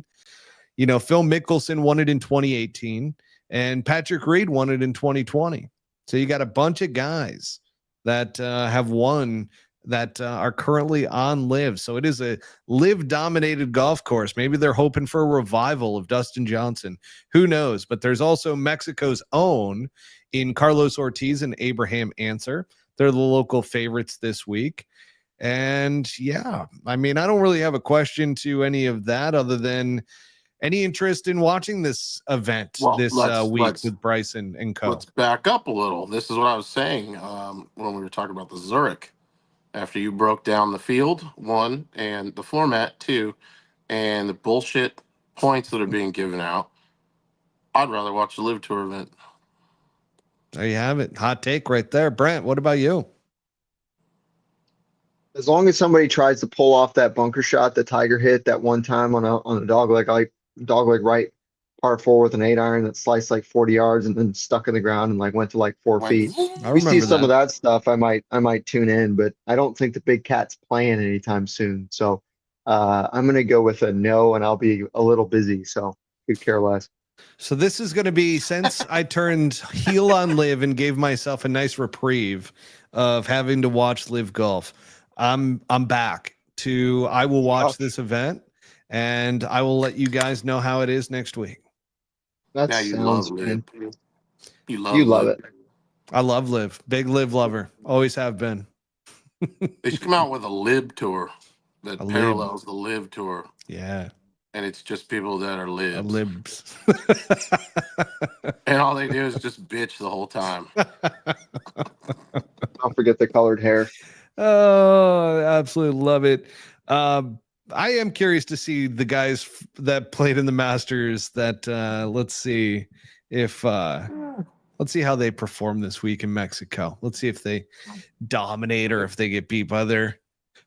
Phil Mickelson won it in 2018, and Patrick Reed won it in 2020. So you got a bunch of guys that have won that are currently on LIV. So it is a LIV-dominated golf course. Maybe they're hoping for a revival of Dustin Johnson. Who knows? But there's also Mexico's own in Carlos Ortiz and Abraham Answer. They're the local favorites this week. And yeah, I mean, I don't really have a question to any of that other than any interest in watching this event this week with Bryson and co. Let's back up a little. This is what I was saying when we were talking about the Zurich. After you broke down the field, 1, and the format, 2, and the bullshit points that are being given out, I'd rather watch the LIV Tour event. There you have it. Hot take right there. Brent, what about you? As long as somebody tries to pull off that bunker shot that Tiger hit that one time on a dogleg right par 4 with an 8-iron that sliced like 40 yards and then stuck in the ground and like went to like 4 feet. I We see remember some of that stuff. I might tune in, but I don't think the big cat's playing anytime soon. So I'm gonna go with a no, and I'll be a little busy, so could care less. So this is going to be, since I turned heel on LIV and gave myself a nice reprieve of having to watch LIV Golf, I'm back to, I will watch this event and I will let you guys know how it is next week. That now you sounds love good. LIV. You love LIV. it. I love LIV. Big LIV lover. Always have been. They should come out with a LIV Tour that A parallels the LIV Tour. Yeah. And it's just people that are libs. Libs. And all they do is just bitch the whole time. Don't forget the colored hair. Oh, I absolutely love it. I am curious to see the guys that played in the Masters that let's see how they perform this week in Mexico. Let's see if they dominate or if they get beat by their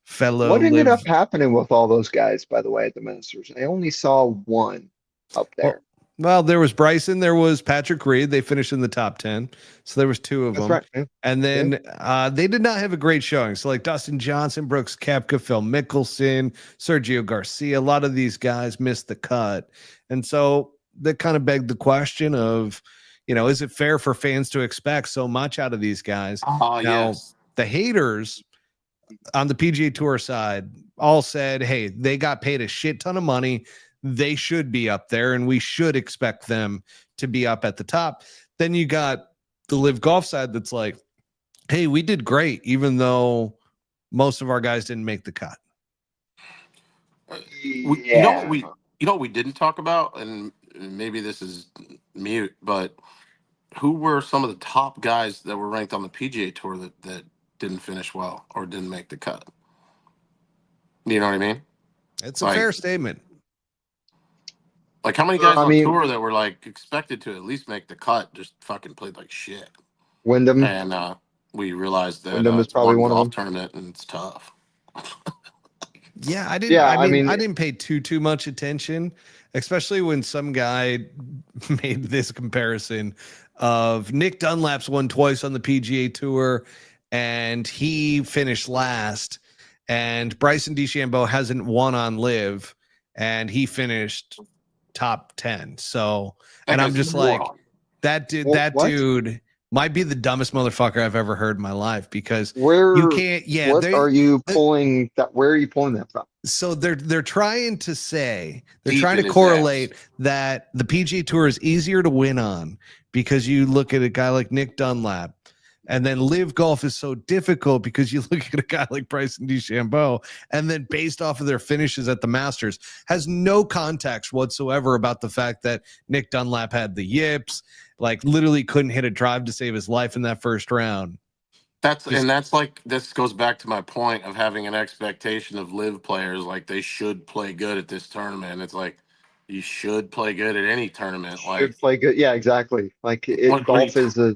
fellow. What ended up happening with all those guys, by the way, at the Masters? I only saw one up there. Well, there was Bryson, there was Patrick Reed. They finished in the top 10. So there was two of them. Right. Yeah. And then they did not have a great showing. So like Dustin Johnson, Brooks Koepka, Phil Mickelson, Sergio Garcia, a lot of these guys missed the cut. And so that kind of begged the question of, is it fair for fans to expect so much out of these guys? Yes. The haters on the PGA Tour side all said, hey, they got paid a shit ton of money. They should be up there, and we should expect them to be up at the top. Then you got the LIV Golf side that's like, hey, we did great, even though most of our guys didn't make the cut. You know what we didn't talk about, and maybe this is mute, but who were some of the top guys that were ranked on the PGA Tour that didn't finish well or didn't make the cut? You know what I mean? It's a fair statement. Like, how many guys on tour that were like expected to at least make the cut just fucking played like shit? Wyndham. And we realized that Wyndham is probably one of them. Tournament, and it's tough. Yeah, I didn't. I mean, I didn't pay too much attention, especially when some guy made this comparison of Nick Dunlap's won twice on the PGA Tour, and he finished last, and Bryson DeChambeau hasn't won on LIV, and he finished top 10. So, and I'm just like, that dude might be the dumbest motherfucker I've ever heard in my life, because you can't. Yeah, what are you pulling that? Where are you pulling that from? So they're trying to say, they're trying to correlate that the PGA Tour is easier to win on because you look at a guy like Nick Dunlap. And then LIV Golf is so difficult because you look at a guy like Bryson DeChambeau, and then based off of their finishes at the Masters, has no context whatsoever about the fact that Nick Dunlap had the yips, like literally couldn't hit a drive to save his life in that first round. That's like, this goes back to my point of having an expectation of LIV players, like they should play good at this tournament. It's like, you should play good at any tournament. Should play good. Yeah, exactly. Like golf is a.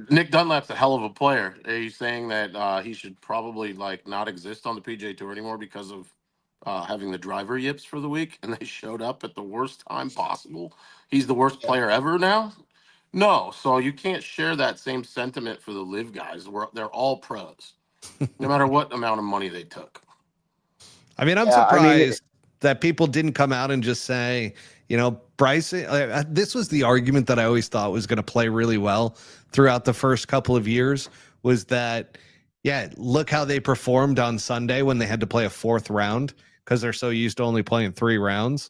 Nick Dunlap's a hell of a player. Are you saying that he should probably like not exist on the PGA Tour anymore because of having the driver yips for the week, and they showed up at the worst time possible? He's the worst player ever now? No. So you can't share that same sentiment for the LIV guys. They're all pros, no matter what amount of money they took. I mean, I'm surprised that people didn't come out and just say, Bryson, this was the argument that I always thought was going to play really well throughout the first couple of years, was that, look how they performed on Sunday when they had to play a fourth round because they're so used to only playing 3 rounds.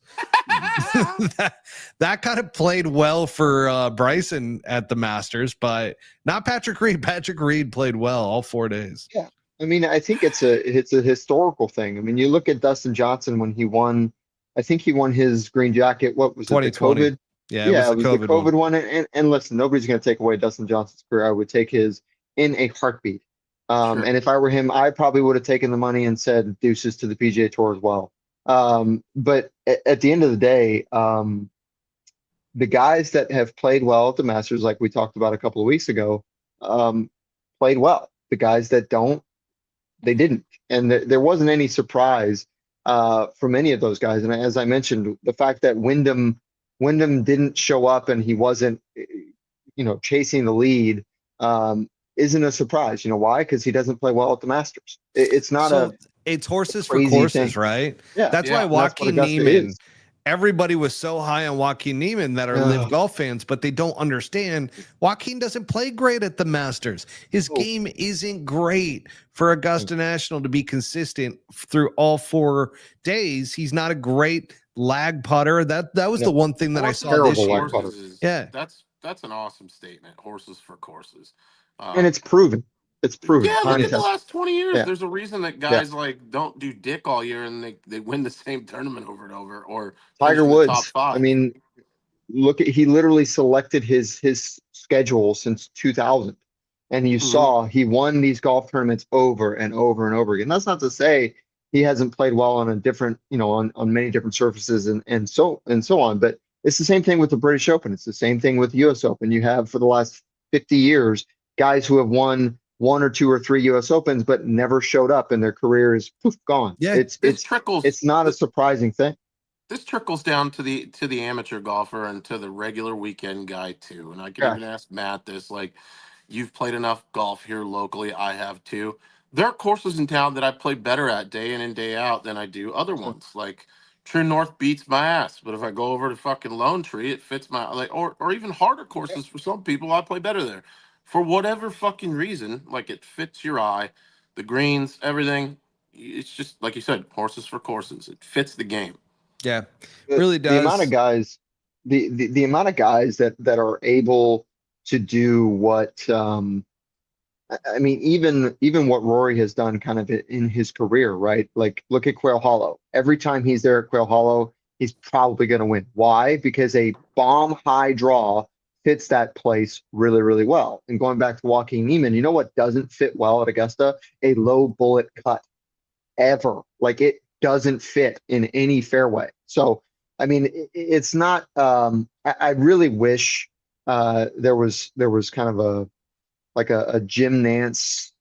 that kind of played well for Bryson at the Masters, but not Patrick Reed. Patrick Reed played well all 4 days. Yeah. I mean, I think it's a historical thing. I mean, you look at Dustin Johnson when he won. I think he won his green jacket. What was it? The COVID? Yeah, it was the COVID one. And listen, nobody's going to take away Dustin Johnson's career. I would take his in a heartbeat. Sure. And if I were him, I probably would have taken the money and said deuces to the PGA Tour as well. But at the end of the day, the guys that have played well at the Masters, like we talked about a couple of weeks ago, played well. The guys that don't, they didn't. And there wasn't any surprise from any of those guys. And as I mentioned, the fact that Wyndham didn't show up and he wasn't, chasing the lead isn't a surprise. You know why? Because he doesn't play well at the Masters. It's not it's horses for courses, thing. Right? Yeah. That's why Joaquin Niemann, everybody was so high on Joaquin Niemann that are LIV Golf fans, but they don't understand Joaquin doesn't play great at the Masters. His game isn't great for Augusta National to be consistent through all 4 days. He's not a great lag putter. That was the one thing that I saw this year. That's an awesome statement. Horses for courses. And it's proven. It's proven. Yeah, look at the last 20 years. Yeah. There's a reason that guys like don't do dick all year and they win the same tournament over and over. Or Tiger Woods. Top 5. I mean, he literally selected his schedule since 2000, and you saw he won these golf tournaments over and over and over again. That's not to say he hasn't played well on a different, on many different surfaces and so on. But it's the same thing with the British Open. It's the same thing with the U.S. Open. You have for the last 50 years guys who have won 1 or 2 or 3 U.S. Opens, but never showed up, and their career is gone. Yeah, it's not a surprising thing. this trickles down to the amateur golfer and to the regular weekend guy too. And I can even ask Matt this, like, you've played enough golf here locally. I have too. There are courses in town that I play better at day in and day out than I do other ones. Like True North beats my ass, but if I go over to fucking Lone Tree, it fits my or even harder courses for some people. I play better there for whatever fucking reason. Like it fits your eye, the greens, everything. It's just like you said, horses for courses. It fits the game. Yeah, really does. The amount of guys, the amount of guys that are able to do what I mean, even what Rory has done kind of in his career, right? Like look at Quail Hollow. Every time he's there at Quail Hollow, he's probably going to win. Why? Because a bomb high draw fits that place really, really well. And going back to Joaquin Niemann, you know what doesn't fit well at Augusta? A low bullet cut ever. Like it doesn't fit in any fairway. So, I mean, it's not, I really wish there was kind of a Jim Nance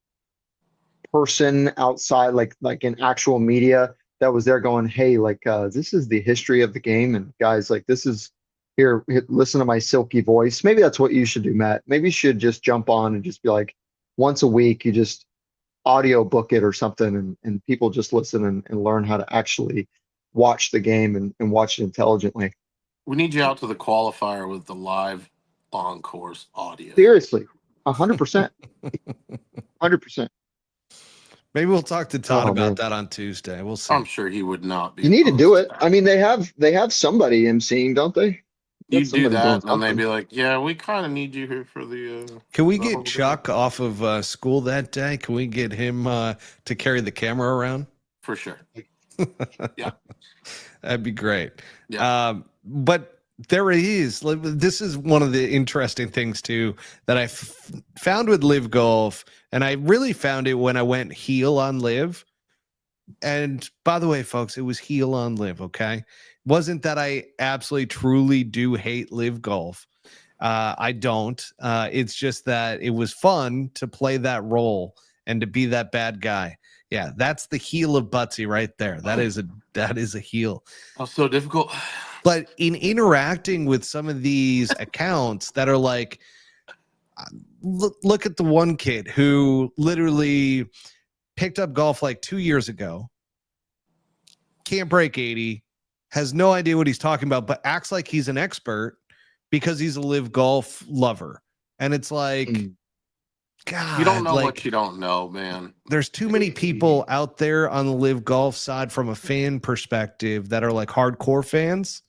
person outside, like in actual media that was there going, hey, like this is the history of the game, and guys, like this is here, listen to my silky voice. Maybe that's what you should do, Matt. Maybe you should just jump on and just be like, once a week, you just audio book it or something, and people just listen and learn how to actually watch the game and watch it intelligently. We need you out to the qualifier with the live on course audio. Seriously. 100%. 100%. Maybe we'll talk to Todd about that on Tuesday. We'll see. I'm sure he would not be. You need to do it. I mean, they have somebody emceeing, don't they? You do that, and they'd be like, "Yeah, we kind of need you here for the." Can we get Chuck off of school that day? Can we get him to carry the camera around? For sure. Yeah, that'd be great. Yeah. But there is. This is one of the interesting things too that I found with LIV Golf, and I really found it when I went heel on LIV. And by the way, folks, it was heel on LIV. Okay. Wasn't that I absolutely truly do hate LIV Golf. I don't. It's just that it was fun to play that role and to be that bad guy. Yeah, that's the heel of Buttsy right there. That is a heel. Oh, so difficult. But in interacting with some of these accounts that are like, look at the one kid who literally picked up golf like 2 years ago, can't break 80, has no idea what he's talking about, but acts like he's an expert because he's a LIV Golf lover. And it's like, God, you don't know what you don't know, man. There's too many people out there on the LIV Golf side from a fan perspective that are like hardcore fans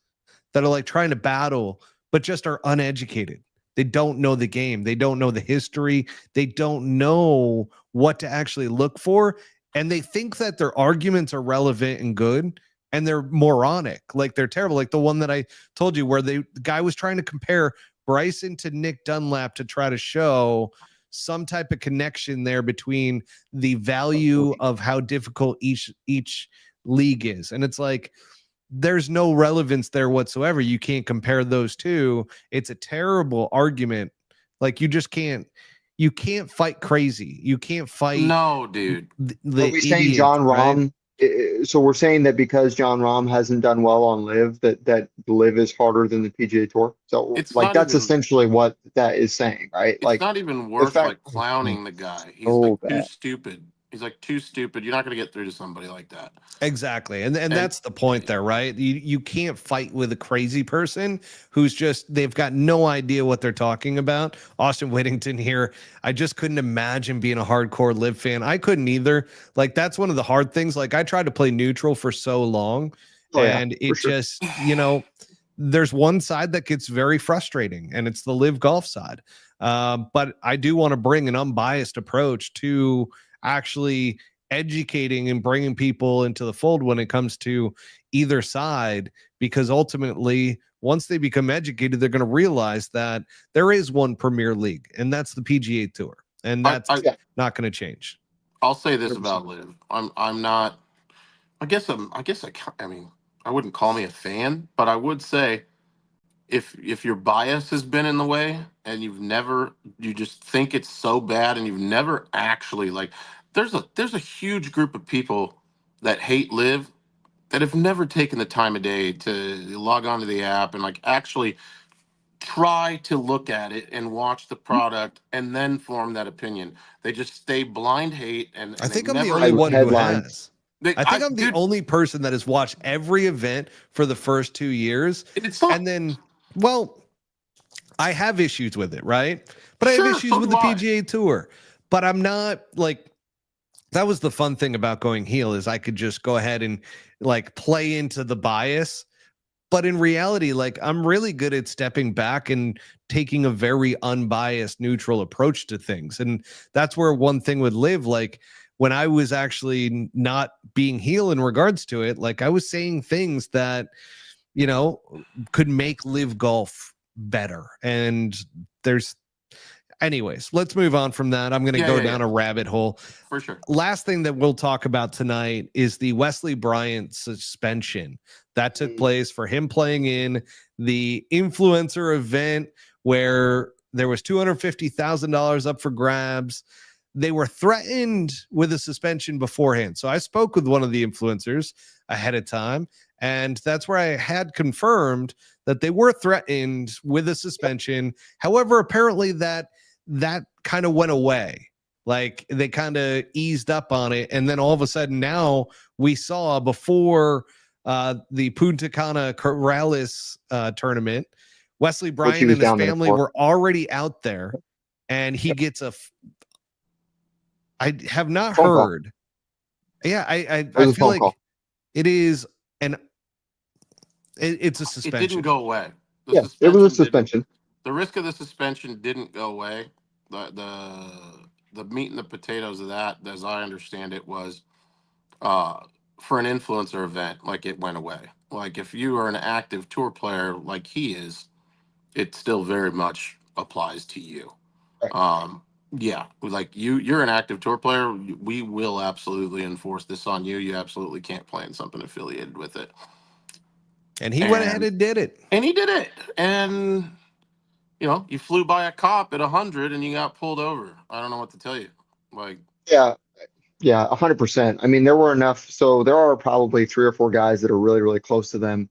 that are like trying to battle, but just are uneducated. They don't know the game. They don't know the history. They don't know what to actually look for. And they think that their arguments are relevant and good. And they're moronic. Like they're terrible. Like the one that I told you where the guy was trying to compare Bryson to Nick Dunlap to try to show some type of connection there between the value of how difficult each league is. And it's like, there's no relevance there whatsoever. You can't compare those two. It's a terrible argument. Like you can't fight crazy. You can't fight. No, dude. Are we saying John Rahm? Right? So we're saying that because John Rahm hasn't done well on LIV, that LIV is harder than the PGA Tour. So it's like that's essentially what that is saying, right? It's not even worth like clowning the guy. He's too stupid. He's like too stupid. You're not going to get through to somebody like that. Exactly. And that's the point there, right? You can't fight with a crazy person who's they've got no idea what they're talking about. Austin Whittington here. I just couldn't imagine being a hardcore LIV fan. I couldn't either. Like that's one of the hard things. Like I tried to play neutral for so long and it just, there's one side that gets very frustrating and it's the LIV Golf side. But I do want to bring an unbiased approach to actually educating and bringing people into the fold when it comes to either side, because ultimately once they become educated, they're going to realize that there is one premier league and that's the PGA Tour. And that's not going to change. I'll say this about LIV. I'm not, I mean, I wouldn't call me a fan, but I would say if your bias has been in the way and you just think it's so bad and you've never actually there's a huge group of people that hate LIV that have never taken the time of day to log onto the app and like actually try to look at it and watch the product and then form that opinion. They just stay blind hate and I think they I'm the never only one who headlines. has. I think I'm the only person that has watched every event for the first 2 years. And then, well, I have issues with it, right? But I have issues with the PGA Tour. But I'm not like, that was the fun thing about going heel, is I could just go ahead and like play into the bias. But in reality, like, I'm really good at stepping back and taking a very unbiased, neutral approach to things. And that's where one thing would live. Like, when I was actually not being heel in regards to it, like, I was saying things that, you know, could make LIV Golf better. And anyways, let's move on from that. I'm going to go down a rabbit hole. For sure. Last thing that we'll talk about tonight is the Wesley Bryant suspension that took place for him playing in the influencer event where there was $250,000 up for grabs. They were threatened with a suspension beforehand. So I spoke with one of the influencers ahead of time, and that's where I had confirmed that they were threatened with a suspension. However, apparently that kind of went away. Like, they kind of eased up on it. And then all of a sudden now we saw before the Punta Cana Corrales tournament, Wesley Bryant and his family were already out there, and he gets I have not heard. Yeah, I feel like it is it's a suspension. It didn't go away. Yes, it was a suspension. The risk of the suspension didn't go away. The meat and the potatoes of that, as I understand it, was for an influencer event, like, it went away. Like, if you are an active tour player like he is, it still very much applies to you. Right. Yeah, like, you're an active tour player. We will absolutely enforce this on you. You absolutely can't play in something affiliated with it. And he went ahead and did it. And he did it. And, you know, you flew by a cop at 100 and you got pulled over. I don't know what to tell you. Like, yeah, 100%. I mean, there were enough. So there are probably 3 or 4 guys that are really, really close to them,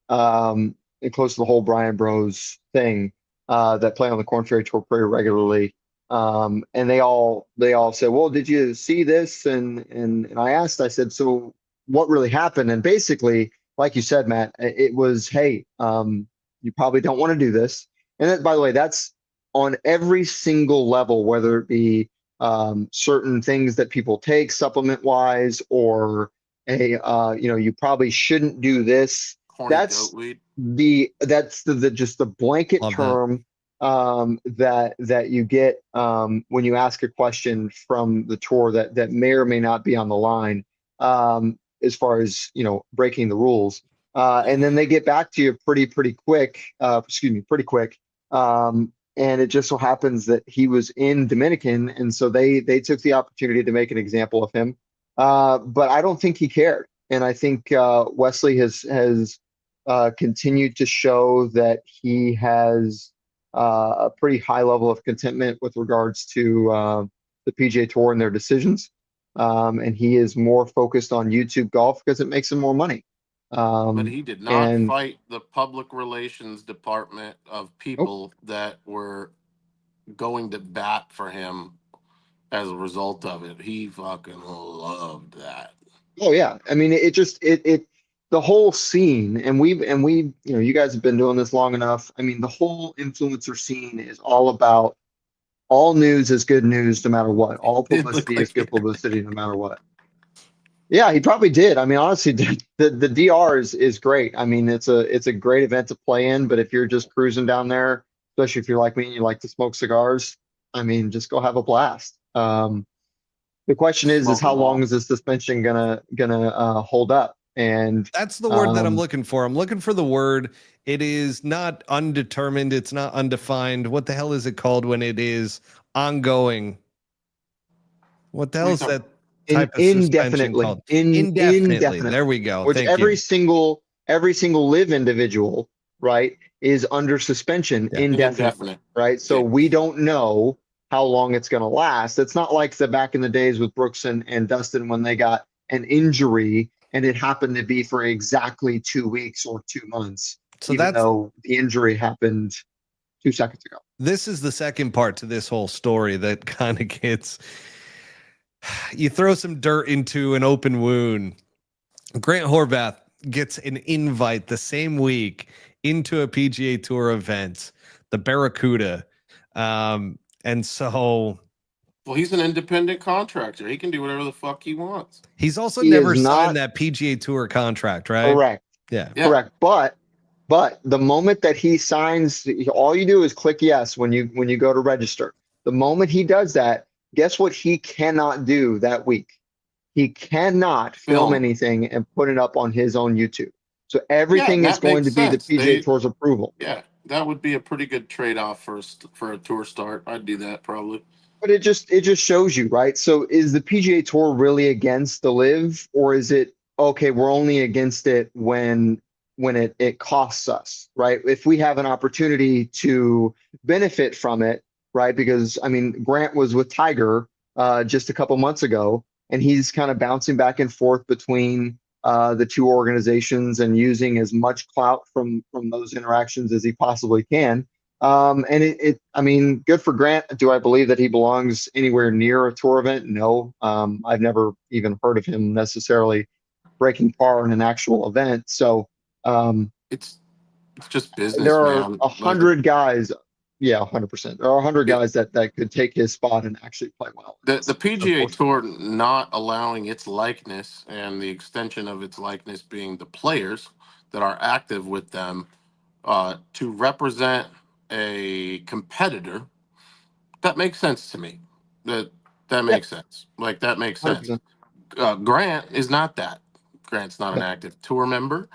and close to the whole Brian Bros thing, that play on the Korn Ferry Tour pretty regularly. And they all said, well, did you see this? And I asked, I said, so what really happened? And basically, like you said, Matt, it was, hey, you probably don't want to do this. And that, by the way, that's on every single level, whether it be certain things that people take supplement wise, or you probably shouldn't do this. That's the just the blanket term that you get when you ask a question from the tour that may or may not be on the line, as far as, breaking the rules. And then they get back to you pretty quick. Pretty quick. And it just so happens that he was in Dominican, and so they took the opportunity to make an example of him. But I don't think he cared, and I think Wesley has continued to show that he has a pretty high level of contentment with regards to the PGA Tour and their decisions, and he is more focused on YouTube golf because it makes him more money. But he did not fight the public relations department of people that were going to bat for him as a result of it. He fucking loved that. Oh yeah. I mean, the whole scene, and we, you guys have been doing this long enough. I mean, the whole influencer scene is all about, all news is good news no matter what. All publicity is good publicity no matter what. Yeah, he probably did. I mean, honestly, the DR is great. I mean, it's a great event to play in, but if you're just cruising down there, especially if you're like me and you like to smoke cigars, I mean, just go have a blast. The question is how long is this suspension gonna hold up? And that's the word that I'm looking for. I'm looking for the word. It is not undetermined. It's not undefined. What the hell is it called when it is ongoing? What the hell is that? Indefinitely. Indefinitely. There we go. Which every single LIV individual, right, is under suspension indefinitely, right? So we don't know how long it's going to last. It's not like the back in the days with Brooks and Dustin when they got an injury and it happened to be for exactly 2 weeks or 2 months, So even though the injury happened 2 seconds ago. This is the second part to this whole story that kind of gets, you throw some dirt into an open wound. Grant Horvath gets an invite the same week into a PGA Tour event, the Barracuda. And so, well, he's an independent contractor. He can do whatever the fuck he wants. He's also He never is signed not that PGA Tour contract, right? correct. Yeah. Correct. But the moment that he signs, all you do is click yes when you go to register. The moment he does that, guess what he cannot do that week? He cannot film anything and put it up on his own YouTube. So everything is going to be the PGA Tour's approval. Yeah, that would be a pretty good trade-off for a tour start. I'd do that probably. But it just shows you, right? So is the PGA Tour really against the LIV, or is it okay, we're only against it when it costs us, right? If we have an opportunity to benefit from it, right? Because I mean, Grant was with Tiger just a couple months ago, and he's kind of bouncing back and forth between the two organizations and using as much clout from those interactions as he possibly can. And I mean, good for Grant. Do I believe that he belongs anywhere near a tour event? No. I've never even heard of him necessarily breaking par in an actual event. So it's just business. There are man. 100 guys. Yeah, 100%. There are 100 guys that could take his spot and actually play well. The PGA Tour not allowing its likeness and the extension of its likeness being the players that are active with them to represent a competitor, that makes sense to me. That makes sense. Like, that makes sense. 100%. Grant is not that. Grant's not an active tour member.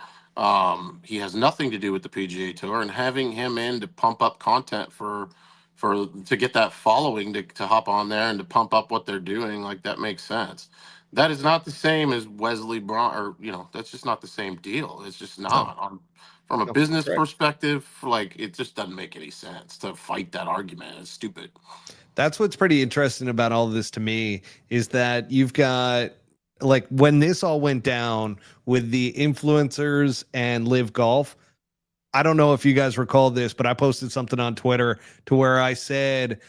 He has nothing to do with the PGA Tour, and having him in to pump up content to get that following to hop on there and to pump up what they're doing, like, that makes sense. That is not the same as Wesley Braun, or that's just not the same deal. It's just not. From a business perspective, like, it just doesn't make any sense to fight that argument. It's stupid. That's what's pretty interesting about all of this to me, is that you've got, like, when this all went down with the influencers and LIV Golf, I don't know if you guys recall this, but I posted something on Twitter to where I said,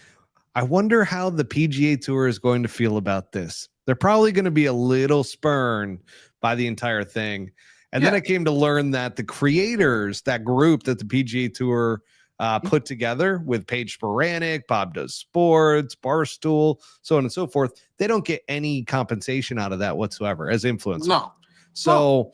I wonder how the PGA Tour is going to feel about this. They're probably going to be a little spurned by the entire thing. And then I came to learn that the creators, that group that the PGA Tour put together with Paige Sporanic, Bob Does Sports, Barstool, so on and so forth, they don't get any compensation out of that whatsoever as influencers. No. So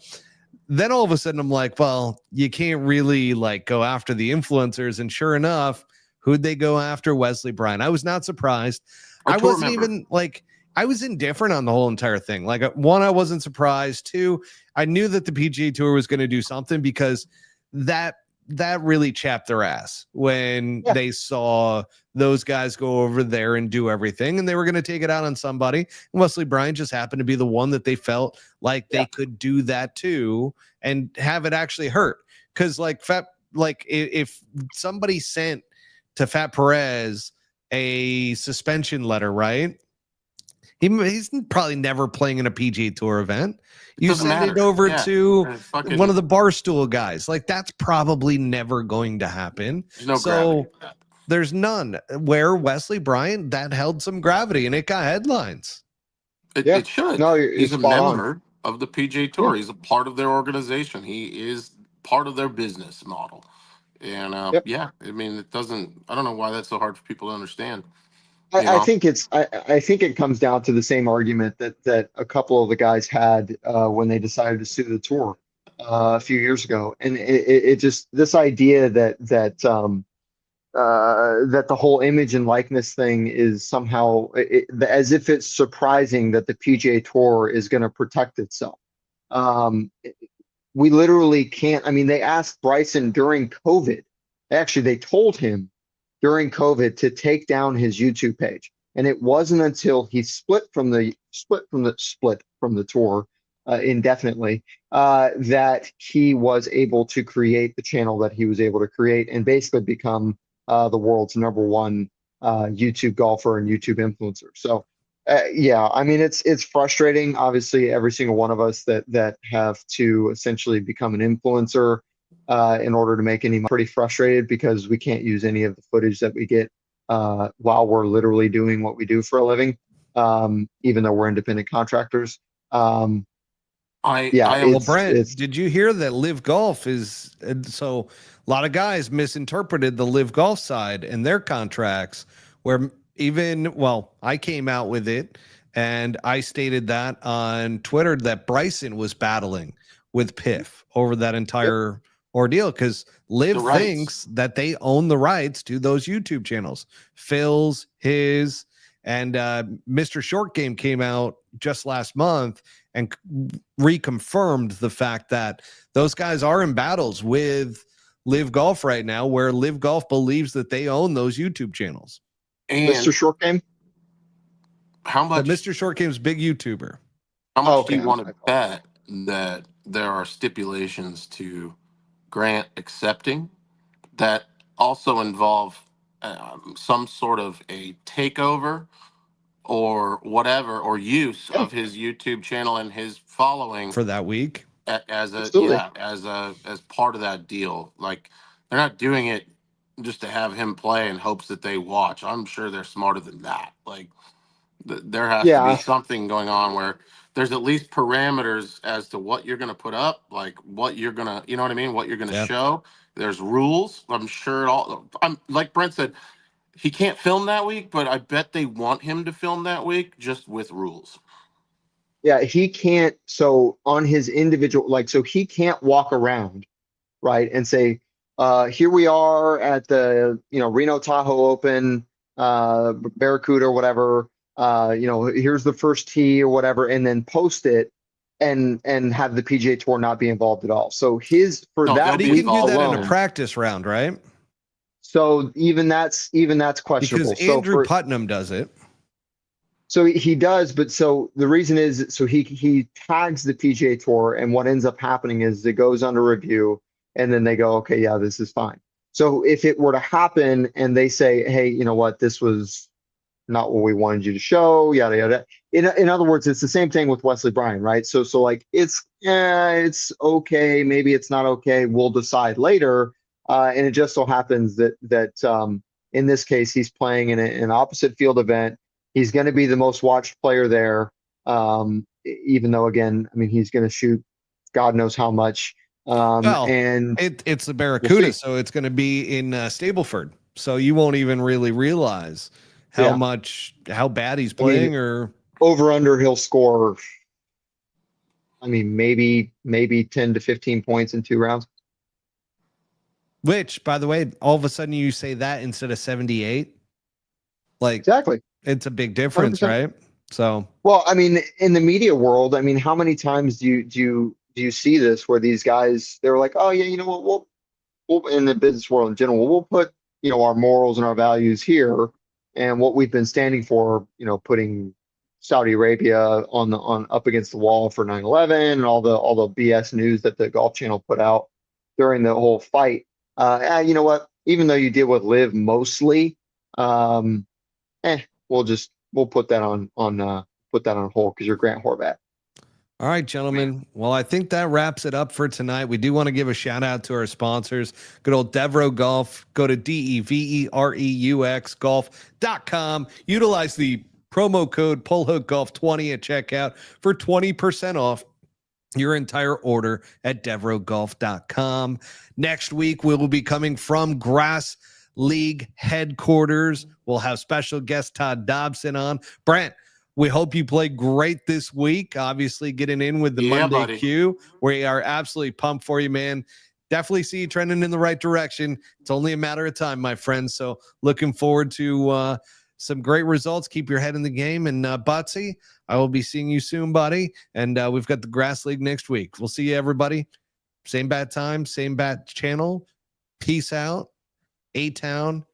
then all of a sudden I'm like, well, you can't really, like, go after the influencers. And sure enough, who'd they go after? Wesley Bryan. I was not surprised. I wasn't even, like, I was indifferent on the whole entire thing. Like, one, I wasn't surprised. Two, I knew that the PGA Tour was going to do something, because that really chapped their ass when they saw those guys go over there and do everything, and they were going to take it out on somebody. And Wesley Bryan just happened to be the one that they felt like they could do that too and have it actually hurt. Because, like, if somebody sent to Fat Perez a suspension letter, right? He's probably never playing in a PGA Tour event. You send it over to one of the Barstool guys. Like, that's probably never going to happen. There's no gravity. There's none. Where Wesley Bryan, that held some gravity, and it got headlines. It should. No, he's a member of the PGA Tour. He's a part of their organization. He is part of their business model. And I mean, I don't know why that's so hard for people to understand. I think it comes down to the same argument that a couple of the guys had when they decided to sue the tour a few years ago, and it just, this idea that the whole image and likeness thing is somehow as if it's surprising that the PGA Tour is going to protect itself. We literally can't. I mean, they asked Bryson during COVID. Actually, they told him during COVID to take down his YouTube page, and it wasn't until he split from the tour indefinitely that he was able to create the channel that he was able to create and basically become the world's #1 YouTube golfer and YouTube influencer. So Yeah, I mean it's frustrating. Obviously, every single one of us that have to essentially become an influencer in order to make any money, pretty frustrated because we can't use any of the footage that we get while we're literally doing what we do for a living, even though we're independent contractors. Yeah, well, Brent, did you hear that LIV Golf is so a lot of guys misinterpreted the LIV Golf side and their contracts where I came out with it and I stated that on Twitter that Bryson was battling with Piff over that entire ordeal because LIV thinks that they own the rights to those YouTube channels. Phil's, his, and Mr. Short Game came out just last month and reconfirmed the fact that those guys are in battles with LIV Golf right now, where LIV Golf believes that they own those YouTube channels. And Mr. Short Game? How much? Mr. Short Game's big YouTuber. How much do you want to bet that there are stipulations to Grant accepting that also involve some sort of a takeover or whatever, or use of his YouTube channel and his following for that week as part of that deal? Like, they're not doing it just to have him play in hopes that they watch. I'm sure they're smarter than that. Like, there has to be something going on where there's at least parameters as to what you're going to put up, like what you're going to, you know what I mean? What you're going to show. There's rules. I'm sure I'm like Brent said, he can't film that week, but I bet they want him to film that week just with rules. Yeah, he can't. So on his individual, so he can't walk around, right, and say, here we are at the, Reno Tahoe Open, Barracuda or whatever, here's the first tee or whatever, and then post it and have the PGA Tour not be involved at all. So he can do that in a practice round, right? So even that's questionable. Because Andrew Putnam does it. So he does, but so the reason is, so he tags the PGA Tour, and what ends up happening is it goes under review, and then they go, okay, yeah, this is fine. So if it were to happen and they say, hey, you know what, this was not what we wanted you to show, yada yada. In other words, it's the same thing with Wesley Bryan, right? So like it's okay, maybe it's not okay. We'll decide later. And it just so happens that in this case, he's playing in an opposite field event. He's going to be the most watched player there, even though, again, I mean, he's going to shoot God knows how much. And it's the Barracuda, so it's going to be in Stableford. So you won't even really realize how bad he's playing. Or over under, he'll score, I mean, maybe 10 to 15 points in 2 rounds. Which, by the way, all of a sudden you say that instead of 78. Like, exactly. It's a big difference, 100%. Right? So, well, I mean, in the media world, I mean, how many times do you see this where these guys, they're like, oh yeah, you know what, we'll in the business world in general, we'll put, our morals and our values here, and what we've been standing for, putting Saudi Arabia on up against the wall for 9/11 and all the BS news that the Golf Channel put out during the whole fight. You know what? Even though you deal with LIV mostly, we'll put that on hold because you're Grant Horvat. All right, gentlemen. Well, I think that wraps it up for tonight. We do want to give a shout out to our sponsors. Good old Devereux Golf. Go to DEVEREUX golf.com. Utilize the promo code PullHookGolf20 at checkout for 20% off your entire order at DevereuxGolf.com. Next week, we will be coming from Grass League headquarters. We'll have special guest Todd Dobson on. Brent, we hope you play great this week. Obviously, getting in with the Monday Q. We are absolutely pumped for you, man. Definitely see you trending in the right direction. It's only a matter of time, my friend. So looking forward to some great results. Keep your head in the game. And Buttsy, I will be seeing you soon, buddy. And we've got the Grass League next week. We'll see you, everybody. Same bad time, same bad channel. Peace out. A-Town.